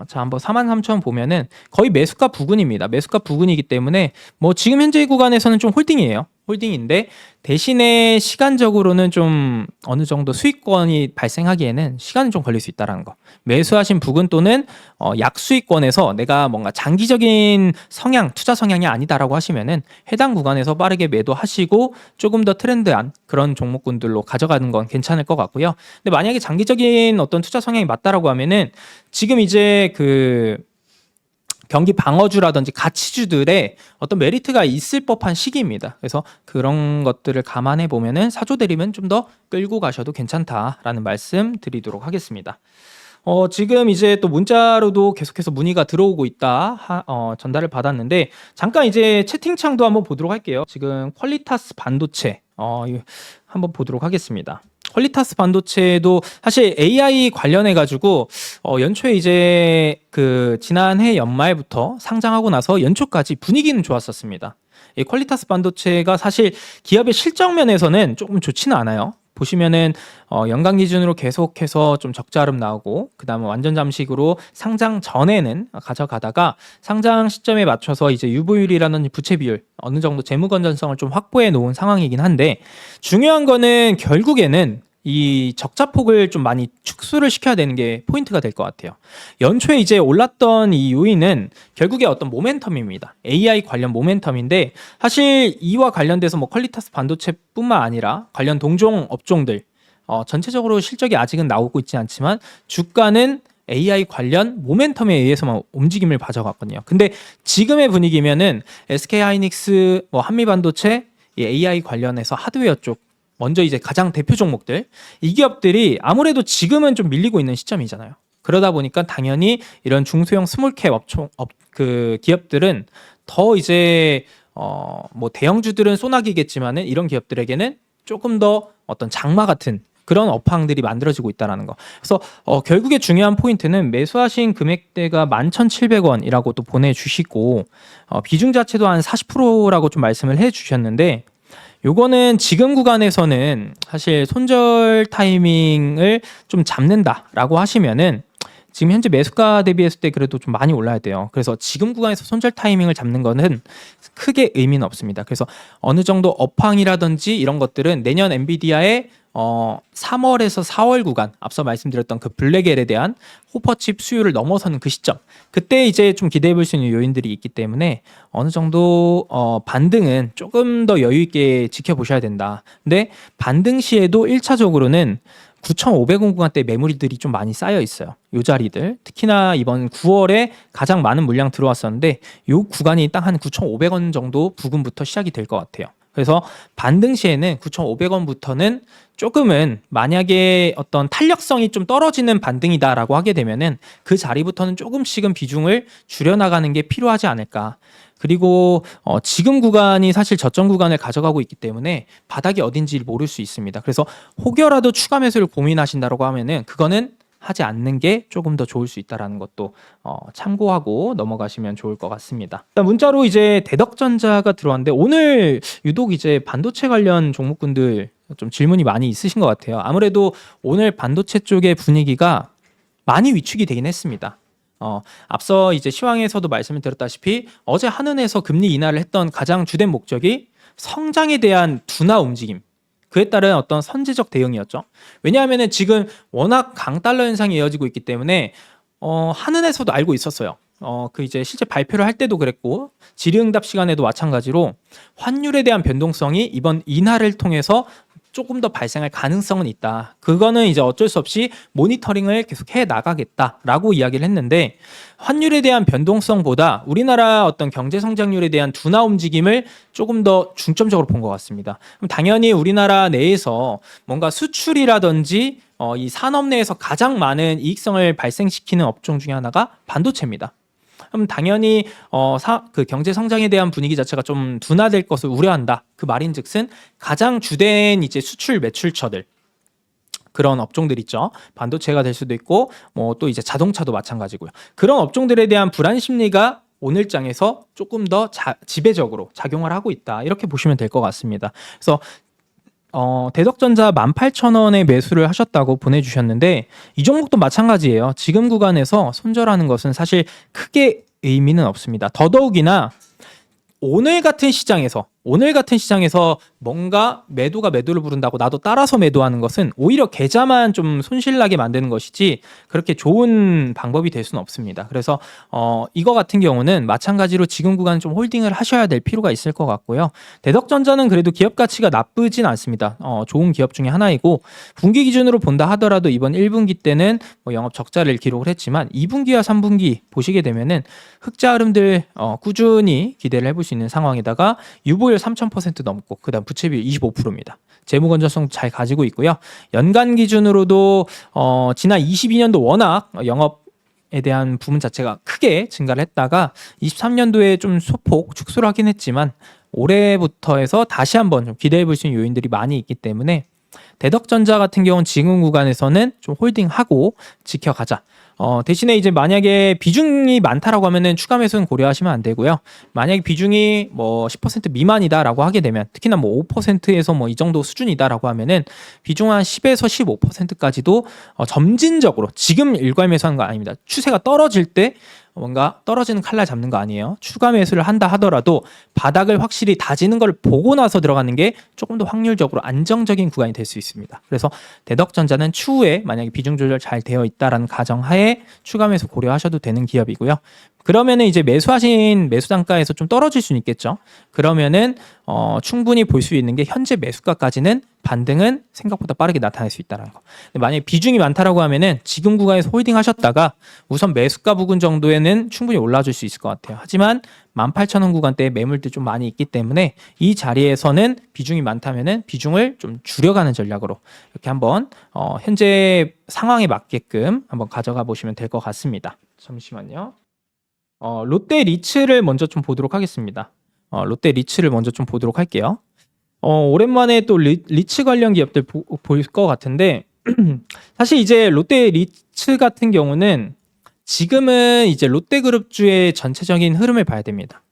자, 한번 43,000원 보면은 거의 매수가 부근입니다. 매수가 부근이기 때문에 뭐 지금 현재 구간에서는 좀 홀딩이에요. 홀딩인데 대신에 시간적으로는 좀 어느 정도 수익권이 발생하기에는 시간이 좀 걸릴 수 있다는 거. 매수하신 부근 또는 약수익권에서 내가 뭔가 장기적인 투자 성향이 아니다라고 하시면은 해당 구간에서 빠르게 매도하시고 조금 더 트렌드한 그런 종목군들로 가져가는 건 괜찮을 것 같고요. 근데 만약에 장기적인 어떤 투자 성향이 맞다라고 하면은 지금 이제 그 경기 방어주라든지 가치주들의 어떤 메리트가 있을 법한 시기입니다. 그래서 그런 것들을 감안해 보면은 사조대림은 좀 더 끌고 가셔도 괜찮다라는 말씀 드리도록 하겠습니다. 지금 이제 또 문자로도 계속해서 문의가 들어오고 있다 전달을 받았는데 잠깐 이제 채팅창도 한번 보도록 할게요. 지금 퀄리타스 반도체 한번 보도록 하겠습니다. 퀄리타스 반도체도 사실 AI 관련해 가지고 연초에 이제 그 지난해 연말부터 상장하고 나서 연초까지 분위기는 좋았었습니다. 이 퀄리타스 반도체가 사실 기업의 실적 면에서는 조금 좋지는 않아요. 보시면은 연간 기준으로 계속해서 좀 적자 흐름 나오고 그다음에 완전 잠식으로 상장 전에는 가져가다가 상장 시점에 맞춰서 이제 유보율이라는 부채 비율 어느 정도 재무 건전성을 좀 확보해 놓은 상황이긴 한데 중요한 거는 결국에는 이 적자폭을 좀 많이 축소를 시켜야 되는 게 포인트가 될 것 같아요. 연초에 이제 올랐던 이 요인은 결국에 어떤 모멘텀입니다. AI 관련 모멘텀인데 사실 이와 관련돼서 뭐 퀄리타스 반도체뿐만 아니라 관련 동종 업종들 전체적으로 실적이 아직은 나오고 있지 않지만 주가는 AI 관련 모멘텀에 의해서만 움직임을 가져갔거든요. 근데 지금의 분위기면은 SK하이닉스, 뭐 한미반도체, 이 AI 관련해서 하드웨어 쪽 먼저 이제 가장 대표 종목들 이 기업들이 아무래도 지금은 좀 밀리고 있는 시점이잖아요. 그러다 보니까 당연히 이런 중소형 스몰캡 그 기업들은 더 이제 뭐 대형주들은 소나기겠지만은 이런 기업들에게는 조금 더 어떤 장마 같은 그런 업황들이 만들어지고 있다는 거. 그래서 결국에 중요한 포인트는 매수하신 금액대가 11,700원이라고 또 보내주시고 비중 자체도 한 40%라고 좀 말씀을 해주셨는데 요거는 지금 구간에서는 사실 손절 타이밍을 좀 잡는다라고 하시면은 지금 현재 매수가 대비했을 때 그래도 좀 많이 올라야 돼요. 그래서 지금 구간에서 손절 타이밍을 잡는 거는 크게 의미는 없습니다. 그래서 어느 정도 업황이라든지 이런 것들은 내년 엔비디아의 3월에서 4월 구간 앞서 말씀드렸던 그 블랙엘에 대한 호퍼칩 수요를 넘어서는 그 시점 그때 이제 좀 기대해 볼 수 있는 요인들이 있기 때문에 어느 정도 반등은 조금 더 여유 있게 지켜보셔야 된다. 근데 반등 시에도 1차적으로는 9,500원 구간대 매물들이 좀 많이 쌓여 있어요. 요 자리들 특히나 이번 9월에 가장 많은 물량 들어왔었는데 요 구간이 딱 한 9,500원 정도 부근부터 시작이 될 것 같아요. 그래서 반등 시에는 9,500원부터는 조금은 만약에 어떤 탄력성이 좀 떨어지는 반등이다라고 하게 되면은 그 자리부터는 조금씩은 비중을 줄여나가는 게 필요하지 않을까. 그리고 지금 구간이 사실 저점 구간을 가져가고 있기 때문에 바닥이 어딘지 모를 수 있습니다. 그래서 혹여라도 추가 매수를 고민하신다고 하면은 그거는 하지 않는 게 조금 더 좋을 수 있다라는 것도 참고하고 넘어가시면 좋을 것 같습니다. 일단 문자로 이제 대덕전자가 들어왔는데 오늘 유독 이제 반도체 관련 종목군들 좀 질문이 많이 있으신 것 같아요. 아무래도 오늘 반도체 쪽의 분위기가 많이 위축이 되긴 했습니다. 앞서 이제 시황에서도 말씀을 드렸다시피 어제 한은에서 금리 인하를 했던 가장 주된 목적이 성장에 대한 둔화 움직임. 그에 따른 어떤 선제적 대응이었죠. 왜냐하면은 지금 워낙 강달러 현상이 이어지고 있기 때문에 한은에서도 알고 있었어요. 그 이제 실제 발표를 할 때도 그랬고 질의응답 시간에도 마찬가지로 환율에 대한 변동성이 이번 인하를 통해서 조금 더 발생할 가능성은 있다. 그거는 이제 어쩔 수 없이 모니터링을 계속 해 나가겠다라고 이야기를 했는데 환율에 대한 변동성보다 우리나라 어떤 경제 성장률에 대한 둔화 움직임을 조금 더 중점적으로 본 것 같습니다. 그럼 당연히 우리나라 내에서 뭔가 수출이라든지 이 산업 내에서 가장 많은 이익성을 발생시키는 업종 중에 하나가 반도체입니다. 그럼 당연히 그 경제 성장에 대한 분위기 자체가 좀 둔화될 것을 우려한다. 그 말인즉슨 가장 주된 이제 수출 매출처들 그런 업종들 있죠. 반도체가 될 수도 있고 뭐 또 이제 자동차도 마찬가지고요. 그런 업종들에 대한 불안 심리가 오늘 장에서 조금 더 지배적으로 작용을 하고 있다. 이렇게 보시면 될 것 같습니다. 그래서 대덕전자 18,000원에 매수를 하셨다고 보내주셨는데 이 종목도 마찬가지예요. 지금 구간에서 손절하는 것은 사실 크게 의미는 없습니다. 더더욱이나 오늘 같은 시장에서 뭔가 매도가 매도를 부른다고 나도 따라서 매도하는 것은 오히려 계좌만 좀 손실나게 만드는 것이지 그렇게 좋은 방법이 될 수는 없습니다. 그래서 이거 같은 경우는 마찬가지로 지금 구간 좀 홀딩을 하셔야 될 필요가 있을 것 같고요. 대덕전자는 그래도 기업 가치가 나쁘진 않습니다. 좋은 기업 중에 하나이고 분기 기준으로 본다 하더라도 이번 1분기 때는 뭐 영업 적자를 기록을 했지만 2분기와 3분기 보시게 되면은 흑자 흐름들 꾸준히 기대를 해볼 수 있는 상황에다가 유보율 3,000% 넘고 그다음 부채비율 25%입니다. 재무 건전성 잘 가지고 있고요. 연간 기준으로도 지난 22년도 워낙 영업에 대한 부분 자체가 크게 증가를 했다가 23년도에 좀 소폭 축소를 하긴 했지만 올해부터 해서 다시 한번 좀 기대해 볼 수 있는 요인들이 많이 있기 때문에 대덕전자 같은 경우는 지금 구간에서는 좀 홀딩하고 지켜가자. 대신에 이제 만약에 비중이 많다라고 하면은 추가 매수는 고려하시면 안 되고요. 만약에 비중이 뭐 10% 미만이다라고 하게 되면, 특히나 뭐 5%에서 뭐 이 정도 수준이다라고 하면은 비중 한 10에서 15%까지도 점진적으로, 지금 일괄 매수하는 거 아닙니다. 추세가 떨어질 때 뭔가 떨어지는 칼날 잡는 거 아니에요. 추가 매수를 한다 하더라도 바닥을 확실히 다지는 걸 보고 나서 들어가는 게 조금 더 확률적으로 안정적인 구간이 될 수 있습니다. 그래서 대덕전자는 추후에 만약에 비중 조절 잘 되어 있다라는 가정하에 추가 매수 고려하셔도 되는 기업이고요. 그러면은 이제 매수하신 매수 단가에서 좀 떨어질 수는 있겠죠. 그러면은 충분히 볼 수 있는 게 현재 매수가까지는 반등은 생각보다 빠르게 나타날 수 있다는 거. 만약에 비중이 많다라고 하면은 지금 구간에서 홀딩 하셨다가 우선 매수가 부근 정도에는 충분히 올라줄 수 있을 것 같아요. 하지만 18,000원 구간대에 매물들이 좀 많이 있기 때문에 이 자리에서는 비중이 많다면은 비중을 좀 줄여가는 전략으로 이렇게 한번 현재 상황에 맞게끔 한번 가져가 보시면 될 것 같습니다. 잠시만요. 롯데 리츠를 먼저 좀 보도록 하겠습니다. 롯데 리츠를 먼저 좀 보도록 할게요. 오랜만에 또 리츠 관련 기업들 보일 것 같은데 사실 이제 롯데 리츠 같은 경우는 지금은 이제 롯데그룹주의 전체적인 흐름을 봐야 됩니다.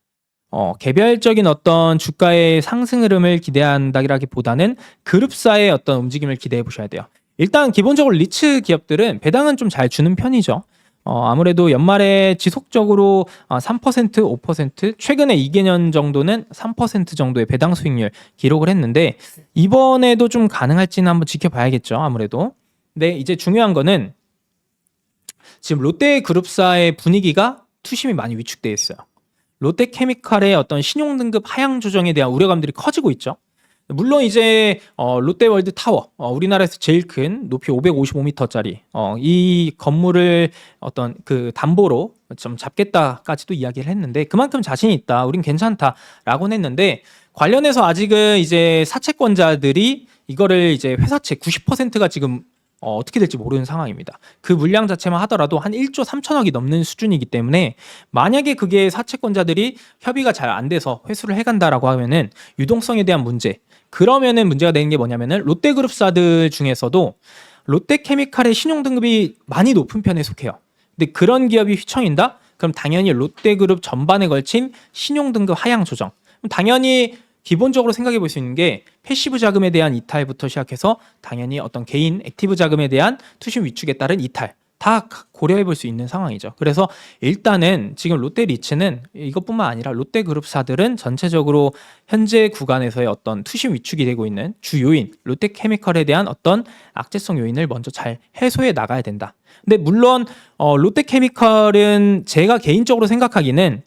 개별적인 어떤 주가의 상승 흐름을 기대한다기보다는 그룹사의 어떤 움직임을 기대해 보셔야 돼요. 일단 기본적으로 리츠 기업들은 배당은 좀 잘 주는 편이죠. 아무래도 연말에 지속적으로 3%, 5%, 최근에 2개년 정도는 3% 정도의 배당 수익률 기록을 했는데 이번에도 좀 가능할지는 한번 지켜봐야겠죠. 아무래도. 근데 이제 중요한 거는 지금 롯데그룹사의 분위기가 투심이 많이 위축되어 있어요. 롯데케미칼의 어떤 신용등급 하향 조정에 대한 우려감들이 커지고 있죠. 물론 이제 롯데월드 타워, 우리나라에서 제일 큰 높이 555m짜리 이 건물을 어떤 그 담보로 좀 잡겠다까지도 이야기를 했는데 그만큼 자신이 있다, 우린 괜찮다라고는 했는데 관련해서 아직은 이제 사채권자들이 이거를 이제 회사채 90%가 지금 어떻게 될지 모르는 상황입니다. 그 물량 자체만 하더라도 한 1조 3천억이 넘는 수준이기 때문에 만약에 그게 사채권자들이 협의가 잘 안 돼서 회수를 해간다라고 하면은 유동성에 대한 문제, 그러면은 문제가 되는 게 뭐냐면은 롯데그룹사들 중에서도 롯데케미칼의 신용등급이 많이 높은 편에 속해요. 근데 그런 기업이 휘청인다? 그럼 당연히 롯데그룹 전반에 걸친 신용등급 하향 조정. 그럼 당연히 기본적으로 생각해 볼 수 있는 게 패시브 자금에 대한 이탈부터 시작해서 당연히 어떤 개인 액티브 자금에 대한 투심 위축에 따른 이탈 다 고려해 볼 수 있는 상황이죠. 그래서 일단은 지금 롯데 리츠는 이것뿐만 아니라 롯데그룹사들은 전체적으로 현재 구간에서의 어떤 투심 위축이 되고 있는 주 요인 롯데케미칼에 대한 어떤 악재성 요인을 먼저 잘 해소해 나가야 된다. 근데 물론 롯데케미칼은 제가 개인적으로 생각하기는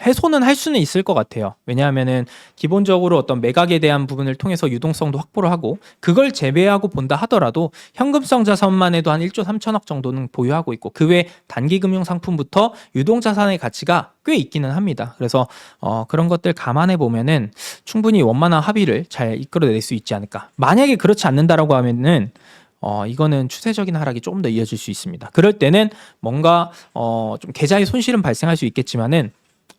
해소는 할 수는 있을 것 같아요. 왜냐하면은 기본적으로 어떤 매각에 대한 부분을 통해서 유동성도 확보를 하고 그걸 제외하고 본다 하더라도 현금성 자산만 해도 한 1조 3천억 정도는 보유하고 있고 그 외 단기 금융 상품부터 유동 자산의 가치가 꽤 있기는 합니다. 그래서 그런 것들 감안해 보면은 충분히 원만한 합의를 잘 이끌어낼 수 있지 않을까. 만약에 그렇지 않는다라고 하면은 이거는 추세적인 하락이 조금 더 이어질 수 있습니다. 그럴 때는 뭔가 좀 계좌의 손실은 발생할 수 있겠지만은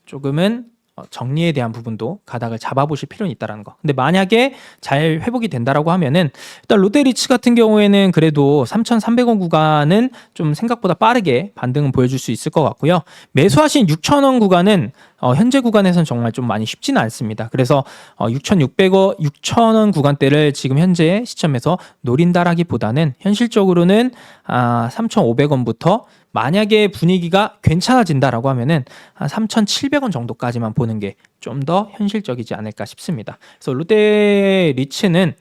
조금은 정리에 대한 부분도 가닥을 잡아보실 필요는 있다는 거. 근데 만약에 잘 회복이 된다라고 하면은 일단 롯데리츠 같은 경우에는 그래도 3,300원 구간은 좀 생각보다 빠르게 반등은 보여줄 수 있을 것 같고요. 매수하신 6,000원 구간은 현재 구간에서는 정말 좀 많이 쉽지는 않습니다. 그래서 6,600원, 6,000원 구간대를 지금 현재 시점에서 노린다라기보다는 현실적으로는 3,500원부터 만약에 분위기가 괜찮아진다라고 하면은 한 3,700원 정도까지만 보는 게 좀 더 현실적이지 않을까 싶습니다. 그래서 롯데 리츠는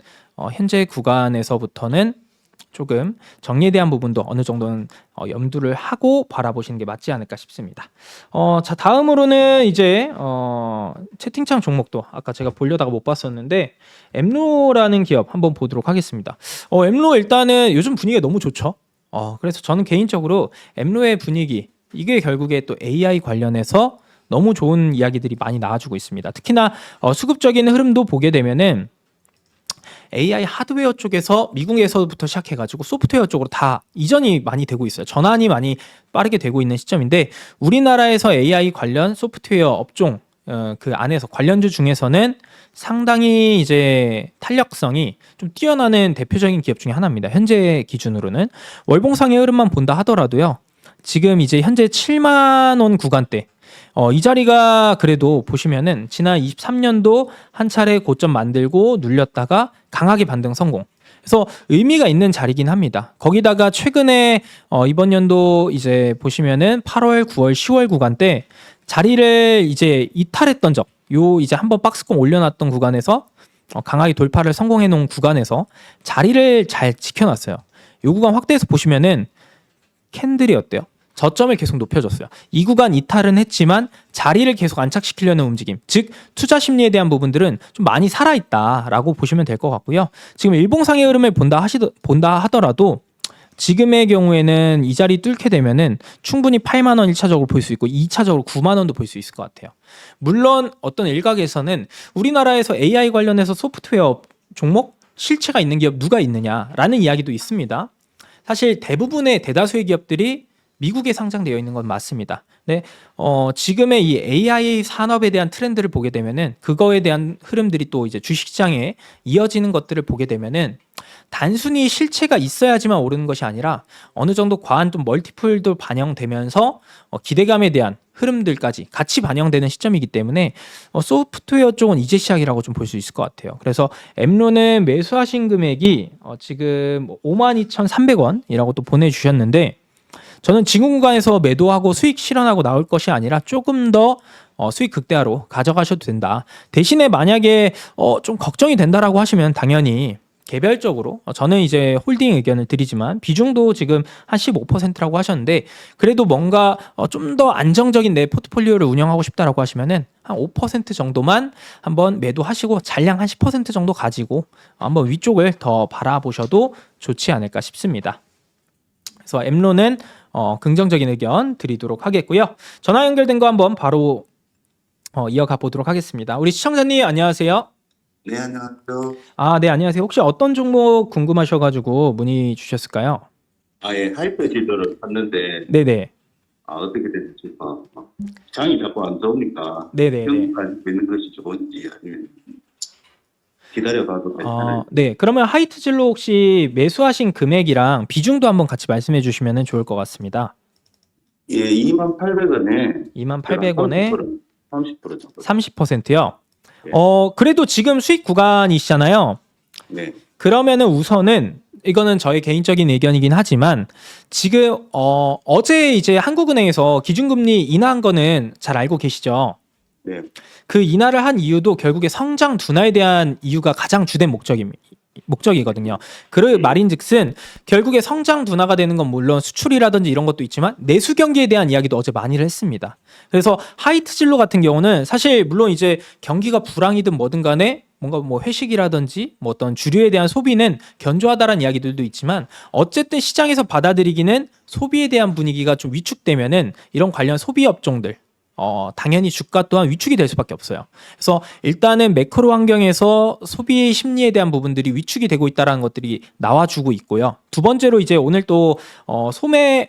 현재 구간에서부터는 조금 정리에 대한 부분도 어느 정도는 염두를 하고 바라보시는 게 맞지 않을까 싶습니다. 자, 다음으로는 이제 채팅창 종목도 아까 제가 보려다가 못 봤었는데 엠로라는 기업 한번 보도록 하겠습니다. 엠로 일단은 요즘 분위기가 너무 좋죠. 그래서 저는 개인적으로 엠로의 분위기 이게 결국에 또 AI 관련해서 너무 좋은 이야기들이 많이 나와주고 있습니다. 특히나 수급적인 흐름도 보게 되면은 AI 하드웨어 쪽에서 미국에서부터 시작해가지고 소프트웨어 쪽으로 다 이전이 많이 되고 있어요. 전환이 많이 빠르게 되고 있는 시점인데 우리나라에서 AI 관련 소프트웨어 업종 그 안에서 관련주 중에서는 상당히 이제 탄력성이 좀 뛰어나는 대표적인 기업 중에 하나입니다. 현재 기준으로는 월봉상의 흐름만 본다 하더라도요. 지금 이제 현재 7만 원 구간대 이 자리가 그래도 보시면은 지난 23년도 한 차례 고점 만들고 눌렸다가 강하게 반등 성공. 그래서 의미가 있는 자리긴 합니다. 거기다가 최근에 이번 연도 이제 보시면은 8월, 9월, 10월 구간 때 자리를 이제 이탈했던 적, 요 이제 한번 박스권 올려놨던 구간에서 강하게 돌파를 성공해 놓은 구간에서 자리를 잘 지켜놨어요. 요 구간 확대해서 보시면은 캔들이 어때요? 저점을 계속 높여줬어요. 이 구간 이탈은 했지만 자리를 계속 안착시키려는 움직임, 즉 투자 심리에 대한 부분들은 좀 많이 살아있다라고 보시면 될 것 같고요. 지금 일봉상의 흐름을 본다 하더라도 지금의 경우에는 이 자리 뚫게 되면은 충분히 8만 원 1차적으로 볼 수 있고 2차적으로 9만 원도 볼 수 있을 것 같아요. 물론 어떤 일각에서는 우리나라에서 AI 관련해서 소프트웨어 종목 실체가 있는 기업 누가 있느냐라는 이야기도 있습니다. 사실 대부분의 대다수의 기업들이 미국에 상장되어 있는 건 맞습니다. 네, 지금의 이 AI 산업에 대한 트렌드를 보게 되면은 그거에 대한 흐름들이 또 이제 주식시장에 이어지는 것들을 보게 되면은 단순히 실체가 있어야지만 오르는 것이 아니라 어느 정도 과한 좀 멀티플도 반영되면서 기대감에 대한 흐름들까지 같이 반영되는 시점이기 때문에 소프트웨어 쪽은 이제 시작이라고 좀 볼 수 있을 것 같아요. 그래서 엠로는 매수하신 금액이 지금 52,300원이라고 또 보내주셨는데 저는 지금 구간에서 매도하고 수익 실현하고 나올 것이 아니라 조금 더 수익 극대화로 가져가셔도 된다. 대신에 만약에 좀 걱정이 된다라고 하시면 당연히 개별적으로 저는 이제 홀딩 의견을 드리지만 비중도 지금 한 15%라고 하셨는데 그래도 뭔가 좀 더 안정적인 내 포트폴리오를 운영하고 싶다라고 하시면은 한 5% 정도만 한번 매도하시고 잔량 한 10% 정도 가지고 한번 위쪽을 더 바라보셔도 좋지 않을까 싶습니다. 그래서 엠로는 긍정적인 의견 드리도록 하겠고요. 전화 연결된 거 한번 바로 이어가 보도록 하겠습니다. 우리 시청자님 안녕하세요. 네, 안녕하세요. 네, 안녕하세요. 혹시 어떤 종목 궁금하셔가지고 문의 주셨을까요? 예, 하이퍼 지도를 샀는데, 네네. 어떻게 될지, 장이 자꾸 안 좋으니까, 네네네. 평가를 믿는 것이 좋은지, 아니면, 기다려봐도 괜찮아요. 네. 그러면 하이트진로 혹시 매수하신 금액이랑 비중도 한번 같이 말씀해 주시면 좋을 것 같습니다. 예, 28,000원에, 28,000원에 30% 정도. 30%요? 네. 그래도 지금 수익 구간이시잖아요. 네. 그러면은 우선은 이거는 저의 개인적인 의견이긴 하지만 지금 어제 이제 한국은행에서 기준금리 인하한 거는 잘 알고 계시죠? 네. 그 인하를 한 이유도 결국에 성장 둔화에 대한 이유가 가장 주된 목적이거든요. 그 말인즉슨 결국에 성장 둔화가 되는 건 물론 수출이라든지 이런 것도 있지만 내수 경기에 대한 이야기도 어제 많이를 했습니다. 그래서 하이트진로 같은 경우는 사실 물론 이제 경기가 불황이든 뭐든 간에 뭔가 뭐 회식이라든지 뭐 어떤 주류에 대한 소비는 견조하다라는 이야기들도 있지만 어쨌든 시장에서 받아들이기는 소비에 대한 분위기가 좀 위축되면은 이런 관련 소비 업종들 당연히 주가 또한 위축이 될 수밖에 없어요. 그래서 일단은 매크로 환경에서 소비의 심리에 대한 부분들이 위축이 되고 있다는 것들이 나와주고 있고요. 두 번째로 이제 오늘 또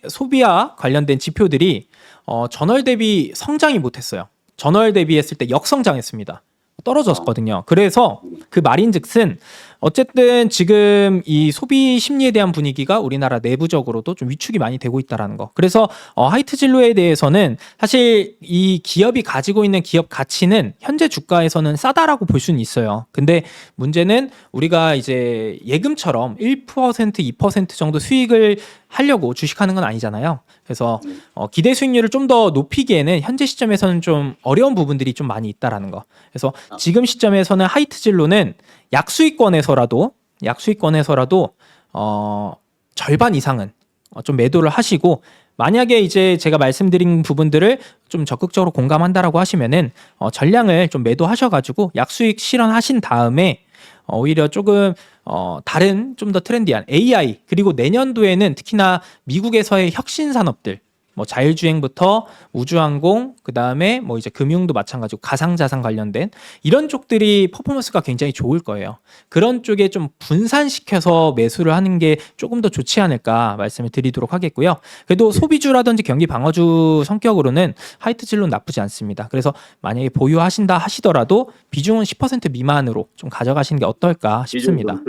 소비와 관련된 지표들이 전월 대비 성장이 못했어요. 전월 대비했을 때 역성장했습니다. 떨어졌거든요. 그래서 그 말인즉슨 어쨌든 지금 이 소비 심리에 대한 분위기가 우리나라 내부적으로도 좀 위축이 많이 되고 있다라는 거. 그래서 하이트진로에 대해서는 사실 이 기업이 가지고 있는 기업 가치는 현재 주가에서는 싸다라고 볼 수는 있어요. 근데 문제는 우리가 이제 예금처럼 1%, 2% 정도 수익을 하려고 주식하는 건 아니잖아요. 그래서 기대 수익률을 좀 더 높이기에는 현재 시점에서는 좀 어려운 부분들이 좀 많이 있다라는 거. 그래서 지금 시점에서는 하이트진로는 약수익권에서라도 절반 이상은 좀 매도를 하시고 만약에 이제 제가 말씀드린 부분들을 좀 적극적으로 공감한다라고 하시면은 전량을 좀 매도하셔가지고 약수익 실현하신 다음에 오히려 조금 다른 좀 더 트렌디한 AI 그리고 내년도에는 특히나 미국에서의 혁신 산업들 뭐 자율주행부터 우주항공, 그 다음에 뭐 이제 금융도 마찬가지고 가상자산 관련된 이런 쪽들이 퍼포먼스가 굉장히 좋을 거예요. 그런 쪽에 좀 분산시켜서 매수를 하는 게 조금 더 좋지 않을까 말씀을 드리도록 하겠고요. 그래도 소비주라든지 경기 방어주 성격으로는 하이트 진로 나쁘지 않습니다. 그래서 만약에 보유하신다 하시더라도 비중은 10% 미만으로 좀 가져가시는 게 어떨까 싶습니다.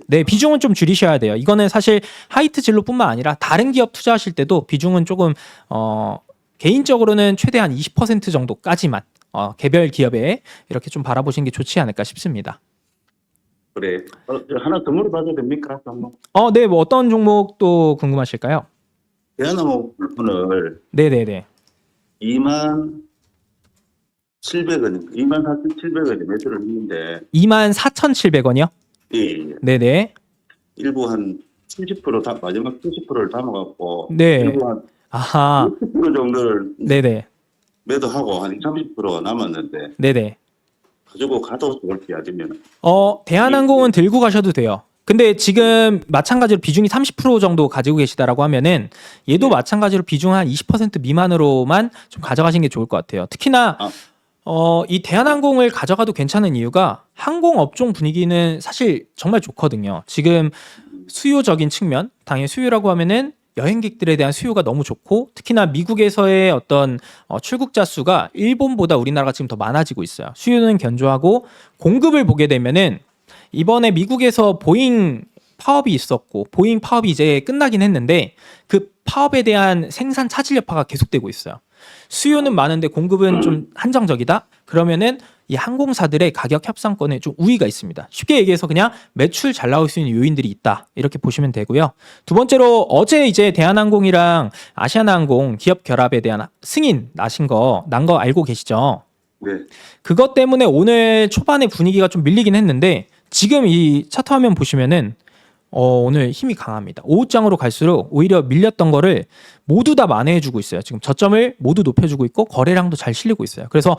네, 비중은 좀 줄이셔야 돼요. 이거는 사실 하이트 진로뿐만 아니라 다른 기업 투자하실 때도 비중은 조금 개인적으로는 최대한 20% 정도까지만 개별 기업에 이렇게 좀 바라보시는 게 좋지 않을까 싶습니다. 그래. 하나 더 물어봐도 됩니까? 네, 뭐 어떤 종목도 궁금하실까요? 대한항공 물건을 네네네. 24,700원, 24,700원에 매수를 했는데 24,700원이요? 예, 네네. 일부 한 70% 다 마지막 70%를 담아갖고 네. 일부 한 아하. 60% 정도를 네네. 매도하고 한 30%가 남았는데 네네. 가지고 가도 좋을지 아니면 대한항공은 들고 가셔도 돼요. 근데 지금 마찬가지로 비중이 30% 정도 가지고 계시다라고 하면은 얘도 마찬가지로 비중 한 20% 미만으로만 좀 가져가시는 게 좋을 것 같아요. 특히나 이 대한항공을 가져가도 괜찮은 이유가 항공업종 분위기는 사실 정말 좋거든요. 지금 수요적인 측면, 당연히 수요라고 하면은 여행객들에 대한 수요가 너무 좋고 특히나 미국에서의 어떤 출국자 수가 일본보다 우리나라가 지금 더 많아지고 있어요. 수요는 견조하고 공급을 보게 되면은 이번에 미국에서 보잉 파업이 있었고 보잉 파업이 이제 끝나긴 했는데 그 파업에 대한 생산 차질 여파가 계속되고 있어요. 수요는 많은데 공급은 좀 한정적이다? 그러면은 이 항공사들의 가격 협상권에 좀 우위가 있습니다. 쉽게 얘기해서 그냥 매출 잘 나올 수 있는 요인들이 있다. 이렇게 보시면 되고요. 두 번째로 어제 이제 대한항공이랑 아시아나항공 기업 결합에 대한 승인 난 거 알고 계시죠? 네. 그것 때문에 오늘 초반에 분위기가 좀 밀리긴 했는데 지금 이 차트 화면 보시면은 오늘 힘이 강합니다. 오후장으로 갈수록 오히려 밀렸던 거를 모두 다 만회해주고 있어요. 지금 저점을 모두 높여주고 있고 거래량도 잘 실리고 있어요. 그래서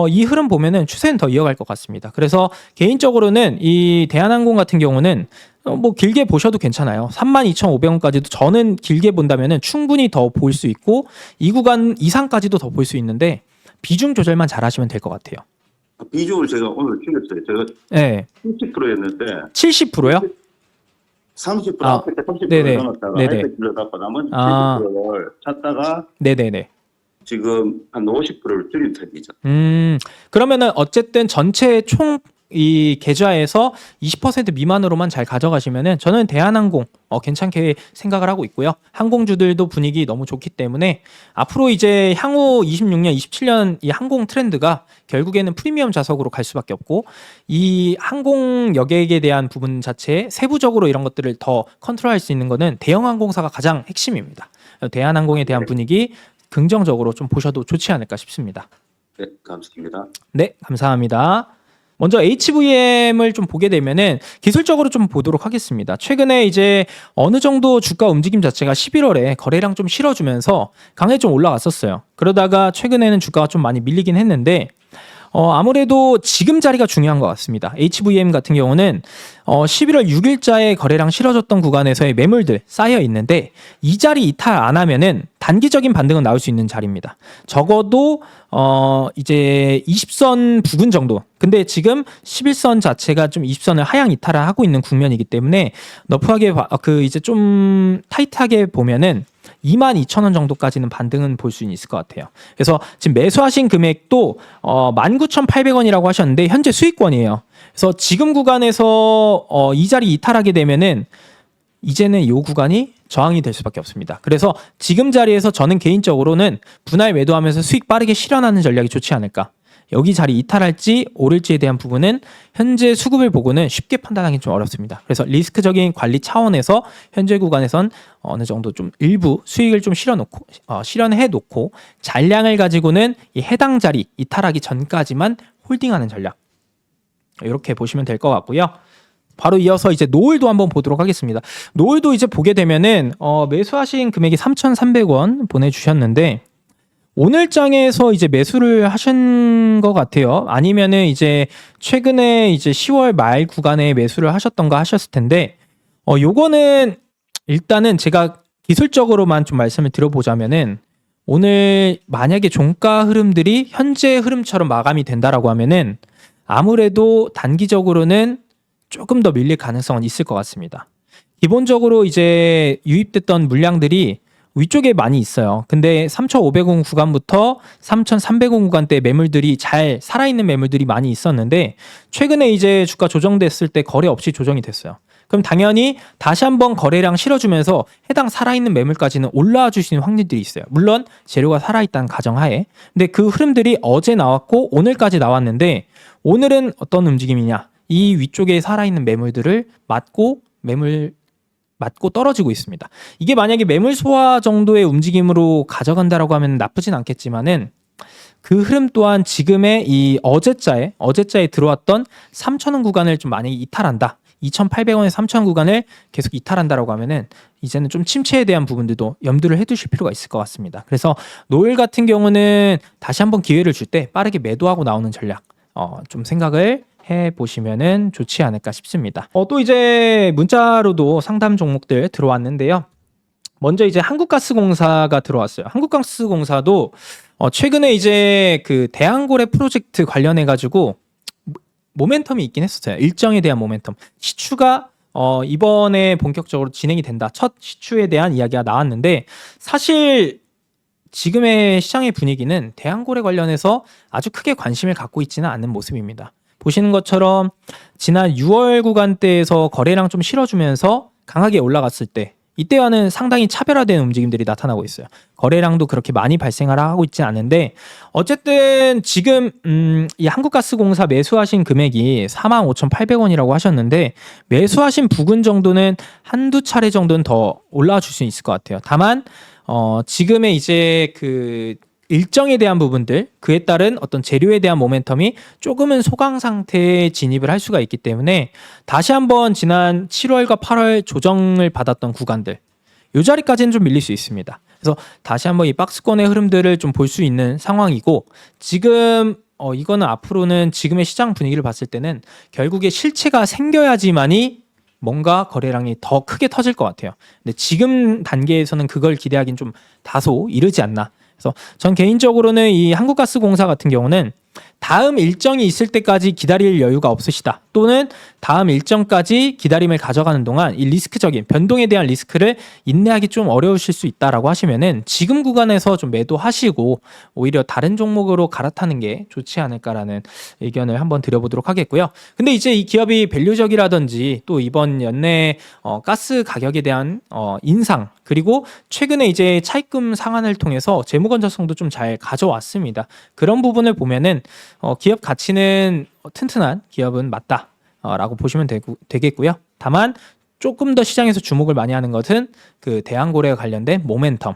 이 흐름 보면은 추세는 더 이어갈 것 같습니다. 그래서 개인적으로는 이 대한항공 같은 경우는 뭐 길게 보셔도 괜찮아요. 32,500원까지도 저는 길게 본다면은 충분히 더 볼 수 있고 이 구간 이상까지도 더 볼 수 있는데 비중 조절만 잘 하시면 될 것 같아요. 비중을 제가 오늘 줄였어요. 제가 네. 70%였는데 70%요? 30% 아, 앞에 30%를 네네. 남았다가 네네. 하이트 줄여다가 나머지 아. 70%를 찾다가 네네네. 지금 한 50%를 줄인 셈이죠. 그러면은 어쨌든 전체 총 이 계좌에서 20% 미만으로만 잘 가져가시면은 저는 대한항공 괜찮게 생각을 하고 있고요. 항공주들도 분위기 너무 좋기 때문에 앞으로 이제 향후 26년, 27년 이 항공 트렌드가 결국에는 프리미엄 좌석으로 갈 수밖에 없고 이 항공 여객에 대한 부분 자체에 세부적으로 이런 것들을 더 컨트롤할 수 있는 거는 대형 항공사가 가장 핵심입니다. 대한항공에 대한 분위기 긍정적으로 좀 보셔도 좋지 않을까 싶습니다. 네, 감사합니다. 네, 감사합니다. 먼저 HVM을 좀 보게 되면은 기술적으로 좀 보도록 하겠습니다. 최근에 이제 어느 정도 주가 움직임 자체가 11월에 거래량 좀 실어주면서 강하게 좀 올라갔었어요. 그러다가 최근에는 주가가 좀 많이 밀리긴 했는데 아무래도 지금 자리가 중요한 것 같습니다. HVM 같은 경우는 11월 6일자에 거래량 실어졌던 구간에서의 매물들 쌓여 있는데 이 자리 이탈 안 하면은 단기적인 반등은 나올 수 있는 자리입니다. 적어도 이제 20선 부근 정도. 근데 지금 11선 자체가 좀 20선을 하향 이탈을 하고 있는 국면이기 때문에 너프하게 이제 좀 타이트하게 보면은 22,000원 정도까지는 반등은 볼 수 있을 것 같아요. 그래서 지금 매수하신 금액도 19,800원이라고 하셨는데 현재 수익권이에요. 그래서 지금 구간에서 이 자리 이탈하게 되면은 이제는 이 구간이 저항이 될 수밖에 없습니다. 그래서 지금 자리에서 저는 개인적으로는 분할 매도하면서 수익 빠르게 실현하는 전략이 좋지 않을까. 여기 자리 이탈할지 오를지에 대한 부분은 현재 수급을 보고는 쉽게 판단하기 좀 어렵습니다. 그래서 리스크적인 관리 차원에서 현재 구간에선 어느 정도 좀 일부 수익을 좀 실현해 놓고 잔량을 가지고는 이 해당 자리 이탈하기 전까지만 홀딩하는 전략. 이렇게 보시면 될 것 같고요. 바로 이어서 이제 노을도 한번 보도록 하겠습니다. 노을도 이제 보게 되면은 매수하신 금액이 3,300원 보내주셨는데 오늘 장에서 이제 매수를 하신 것 같아요. 아니면은 이제 최근에 이제 10월 말 구간에 매수를 하셨던가 하셨을 텐데, 요거는 일단은 제가 기술적으로만 좀 말씀을 드려보자면은 오늘 만약에 종가 흐름들이 현재 흐름처럼 마감이 된다라고 하면은 아무래도 단기적으로는 조금 더 밀릴 가능성은 있을 것 같습니다. 기본적으로 이제 유입됐던 물량들이 위쪽에 많이 있어요. 근데 3,500원 구간부터 3,300원 구간대 매물들이 잘 살아있는 매물들이 많이 있었는데 최근에 이제 주가 조정됐을 때 거래 없이 조정이 됐어요. 그럼 당연히 다시 한번 거래량 실어주면서 해당 살아있는 매물까지는 올라와 줄 수 있는 확률들이 있어요. 물론 재료가 살아있다는 가정하에. 근데 그 흐름들이 어제 나왔고 오늘까지 나왔는데 오늘은 어떤 움직임이냐. 이 위쪽에 살아있는 매물들을 맞고 떨어지고 있습니다. 이게 만약에 매물 소화 정도의 움직임으로 가져간다라고 하면 나쁘진 않겠지만은 그 흐름 또한 지금의 이 어제자에 들어왔던 3,000원 구간을 좀 만약에 이탈한다. 2,800원에 3,000원 구간을 계속 이탈한다라고 하면은 이제는 좀 침체에 대한 부분들도 염두를 해두실 필요가 있을 것 같습니다. 그래서 노을 같은 경우는 다시 한번 기회를 줄 때 빠르게 매도하고 나오는 전략 좀 생각을 해보시면은 좋지 않을까 싶습니다. 또 이제 문자로도 상담 종목들 들어왔는데요. 먼저 이제 한국가스공사가 들어왔어요. 한국가스공사도 최근에 이제 그 대한고래 프로젝트 관련해 가지고 모멘텀이 있긴 했었어요. 일정에 대한 모멘텀. 시추가 이번에 본격적으로 진행이 된다. 첫 시추에 대한 이야기가 나왔는데 사실 지금의 시장의 분위기는 대한고래 관련해서 아주 크게 관심을 갖고 있지는 않은 모습입니다. 보시는 것처럼 지난 6월 구간대에서 거래량 좀 실어주면서 강하게 올라갔을 때 이때와는 상당히 차별화된 움직임들이 나타나고 있어요. 거래량도 그렇게 많이 발생을 하고 있지 않은데 어쨌든 지금 이 한국가스공사 매수하신 금액이 45,800원이라고 하셨는데 매수하신 부근 정도는 한두 차례 정도는 더 올라와 줄 수 있을 것 같아요. 다만 지금의 이제 그 일정에 대한 부분들 그에 따른 어떤 재료에 대한 모멘텀이 조금은 소강 상태에 진입을 할 수가 있기 때문에 다시 한번 지난 7월과 8월 조정을 받았던 구간들 이 자리까지는 좀 밀릴 수 있습니다. 그래서 다시 한번 이 박스권의 흐름들을 좀 볼 수 있는 상황이고 지금 이거는 앞으로는 지금의 시장 분위기를 봤을 때는 결국에 실체가 생겨야지만이 뭔가 거래량이 더 크게 터질 것 같아요. 근데 지금 단계에서는 그걸 기대하기는 좀 다소 이르지 않나. 그래서 전 개인적으로는 이 한국가스공사 같은 경우는 다음 일정이 있을 때까지 기다릴 여유가 없으시다. 또는 다음 일정까지 기다림을 가져가는 동안 이 리스크적인 변동에 대한 리스크를 인내하기 좀 어려우실 수 있다라고 하시면은 지금 구간에서 좀 매도하시고 오히려 다른 종목으로 갈아타는 게 좋지 않을까라는 의견을 한번 드려보도록 하겠고요. 근데 이제 이 기업이 밸류적이라든지 또 이번 연내 가스 가격에 대한 인상 그리고 최근에 이제 차입금 상한을 통해서 재무 건전성도 좀 잘 가져왔습니다. 그런 부분을 보면은 기업 가치는 튼튼한 기업은 맞다라고 보시면 되겠고요. 다만 조금 더 시장에서 주목을 많이 하는 것은 그 대한고래와 관련된 모멘텀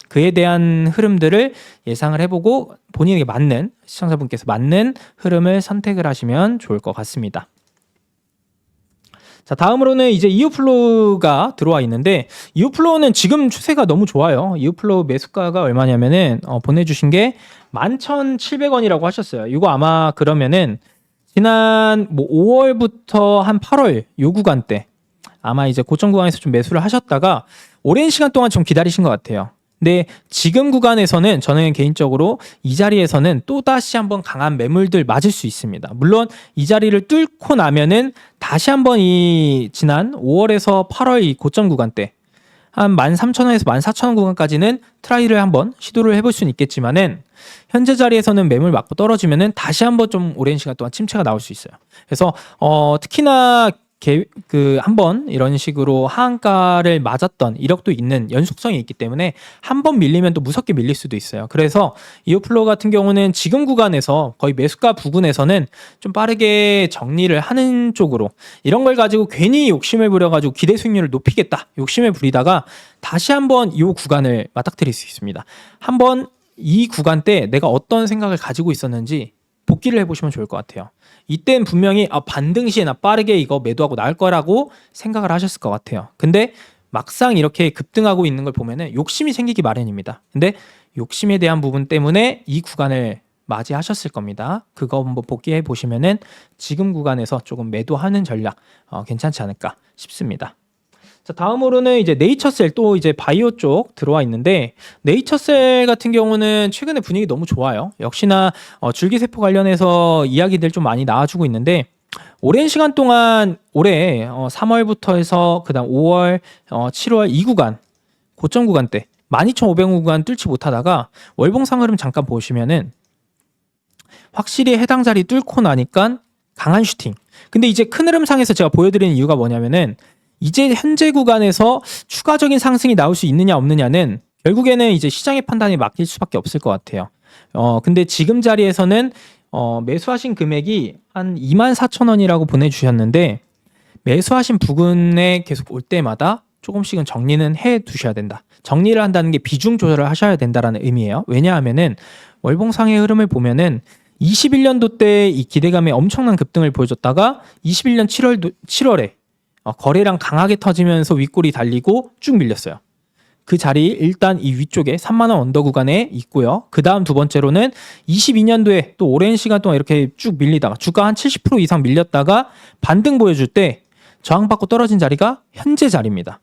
그에 대한 흐름들을 예상을 해보고 본인에게 맞는 시청자분께서 맞는 흐름을 선택을 하시면 좋을 것 같습니다. 자, 다음으로는 이제 이오플로우가 들어와 있는데 이오플로우는 지금 추세가 너무 좋아요. 이오플로우 매수가가 얼마냐면은 보내주신 게 11,700원이라고 하셨어요. 이거 아마 그러면은 지난 5월부터 한 8월 요 구간대 아마 이제 고점 구간에서 좀 매수를 하셨다가 오랜 시간 동안 좀 기다리신 것 같아요. 근데 지금 구간에서는 저는 개인적으로 이 자리에서는 또다시 한번 강한 매물들 맞을 수 있습니다. 물론 이 자리를 뚫고 나면은 다시 한번 이 지난 5월에서 8월 이 고점 구간 때 한 13,000원에서 14,000원 구간까지는 트라이를 한번 시도를 해볼 수는 있겠지만은 현재 자리에서는 매물 맞고 떨어지면은 다시 한번 좀 오랜 시간 동안 침체가 나올 수 있어요. 그래서 특히나 한번 이런 식으로 하한가를 맞았던 이력도 있는 연속성이 있기 때문에 한번 밀리면 또 무섭게 밀릴 수도 있어요. 그래서 이오플로우 같은 경우는 지금 구간에서 거의 매수가 부근에서는 좀 빠르게 정리를 하는 쪽으로 이런 걸 가지고 괜히 욕심을 부려가지고 기대 수익률을 높이겠다 욕심을 부리다가 다시 한번 이 구간을 맞닥뜨릴 수 있습니다. 한번 이 구간 때 내가 어떤 생각을 가지고 있었는지 복기를 해보시면 좋을 것 같아요. 이땐 분명히 반등 시에 나 빠르게 이거 매도하고 나올 거라고 생각을 하셨을 것 같아요. 근데 막상 이렇게 급등하고 있는 걸 보면은 욕심이 생기기 마련입니다. 근데 욕심에 대한 부분 때문에 이 구간을 맞이하셨을 겁니다. 그거 한번 복기해 보시면은 지금 구간에서 조금 매도하는 전략 괜찮지 않을까 싶습니다. 자, 다음으로는 이제 네이처셀 또 이제 바이오 쪽 들어와 있는데 네이처셀 같은 경우는 최근에 분위기 너무 좋아요. 역시나 줄기세포 관련해서 이야기들 좀 많이 나와주고 있는데 오랜 시간 동안 올해 3월부터 해서 그다음 5월, 7월 이 구간 고점 구간대 12,500 구간 뚫지 못하다가 월봉상 흐름 잠깐 보시면은 확실히 해당 자리 뚫고 나니까 강한 슈팅. 근데 이제 큰 흐름상에서 제가 보여드리는 이유가 뭐냐면은 이제 현재 구간에서 추가적인 상승이 나올 수 있느냐 없느냐는 결국에는 이제 시장의 판단에 맡길 수밖에 없을 것 같아요. 근데 지금 자리에서는 매수하신 금액이 한 24,000원이라고 보내주셨는데 매수하신 부근에 계속 올 때마다 조금씩은 정리는 해 두셔야 된다. 정리를 한다는 게 비중 조절을 하셔야 된다라는 의미예요. 왜냐하면은 월봉상의 흐름을 보면은 21년도 때 이 기대감에 엄청난 급등을 보여줬다가 21년 7월에 거래량 강하게 터지면서 윗골이 달리고 쭉 밀렸어요. 그 자리 일단 이 위쪽에 3만 원 언더 구간에 있고요. 그 다음 두 번째로는 22년도에 또 오랜 시간 동안 이렇게 쭉 밀리다가 주가 한 70% 이상 밀렸다가 반등 보여줄 때 저항받고 떨어진 자리가 현재 자리입니다.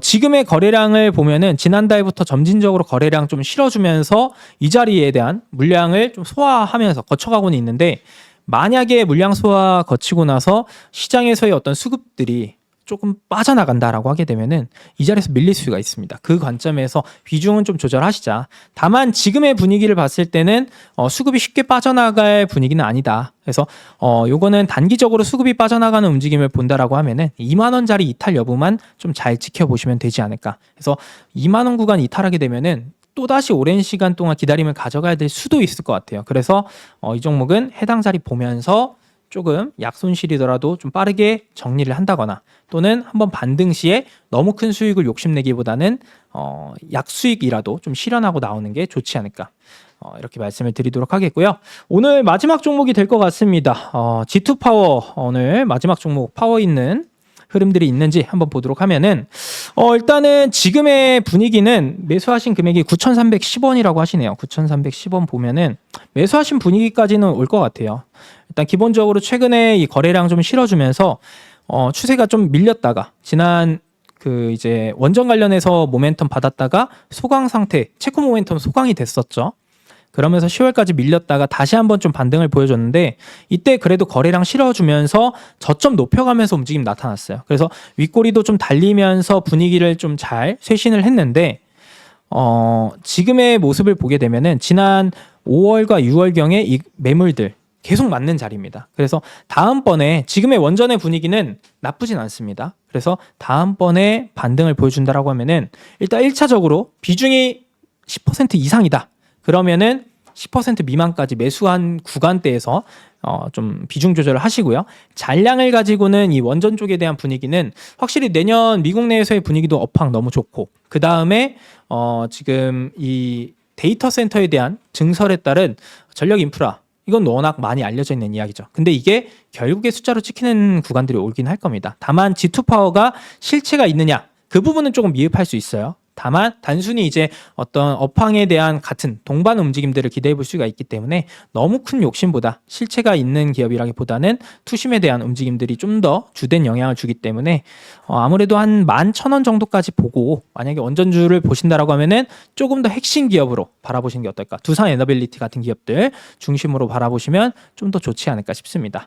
지금의 거래량을 보면은 지난달부터 점진적으로 거래량 좀 실어주면서 이 자리에 대한 물량을 좀 소화하면서 거쳐가고는 있는데 만약에 물량 소화 거치고 나서 시장에서의 어떤 수급들이 조금 빠져나간다라고 하게 되면은 이 자리에서 밀릴 수가 있습니다. 그 관점에서 비중은 좀 조절하시자. 다만 지금의 분위기를 봤을 때는 수급이 쉽게 빠져나갈 분위기는 아니다. 그래서 요거는 단기적으로 수급이 빠져나가는 움직임을 본다라고 하면은 2만 원짜리 이탈 여부만 좀 잘 지켜보시면 되지 않을까. 그래서 2만 원 구간 이탈하게 되면은 또다시 오랜 시간 동안 기다림을 가져가야 될 수도 있을 것 같아요. 그래서 이 종목은 해당 자리 보면서 조금 약손실이더라도 좀 빠르게 정리를 한다거나 또는 한번 반등 시에 너무 큰 수익을 욕심내기보다는 약수익이라도 좀 실현하고 나오는 게 좋지 않을까 이렇게 말씀을 드리도록 하겠고요. 오늘 마지막 종목이 될 것 같습니다. G2 파워 오늘 마지막 종목 파워 있는 흐름들이 있는지 한번 보도록 하면은 일단은 지금의 분위기는 매수하신 금액이 9,310원이라고 하시네요. 9,310원 보면은 매수하신 분위기까지는 올 것 같아요. 일단 기본적으로 최근에 이 거래량 좀 실어주면서 추세가 좀 밀렸다가 지난 그 이제 원전 관련해서 모멘텀 받았다가 소강 상태, 체코 모멘텀 소강이 됐었죠. 그러면서 10월까지 밀렸다가 다시 한번 좀 반등을 보여줬는데 이때 그래도 거래량 실어주면서 저점 높여가면서 움직임 나타났어요. 그래서 윗꼬리도 좀 달리면서 분위기를 좀 잘 쇄신을 했는데 지금의 모습을 보게 되면은 지난 5월과 6월경에 이 매물들 계속 맞는 자리입니다. 그래서 다음번에 지금의 원전의 분위기는 나쁘진 않습니다. 그래서 다음번에 반등을 보여준다라고 하면은 일단 1차적으로 비중이 10% 이상이다. 그러면은 10% 미만까지 매수한 구간대에서 좀 비중 조절을 하시고요. 잔량을 가지고는 이 원전 쪽에 대한 분위기는 확실히 내년 미국 내에서의 분위기도 업황 너무 좋고 그 다음에 지금 이 데이터 센터에 대한 증설에 따른 전력 인프라 이건 워낙 많이 알려져 있는 이야기죠. 근데 이게 결국에 숫자로 찍히는 구간들이 오긴 할 겁니다. 다만 G2 파워가 실체가 있느냐 그 부분은 조금 미흡할 수 있어요. 다만 단순히 이제 어떤 업황에 대한 같은 동반 움직임들을 기대해 볼 수가 있기 때문에 너무 큰 욕심보다 실체가 있는 기업이라기보다는 투심에 대한 움직임들이 좀 더 주된 영향을 주기 때문에 아무래도 한 11,000원 정도까지 보고 만약에 원전주를 보신다라고 하면은 조금 더 핵심 기업으로 바라보시는 게 어떨까. 두산 에너빌리티 같은 기업들 중심으로 바라보시면 좀 더 좋지 않을까 싶습니다.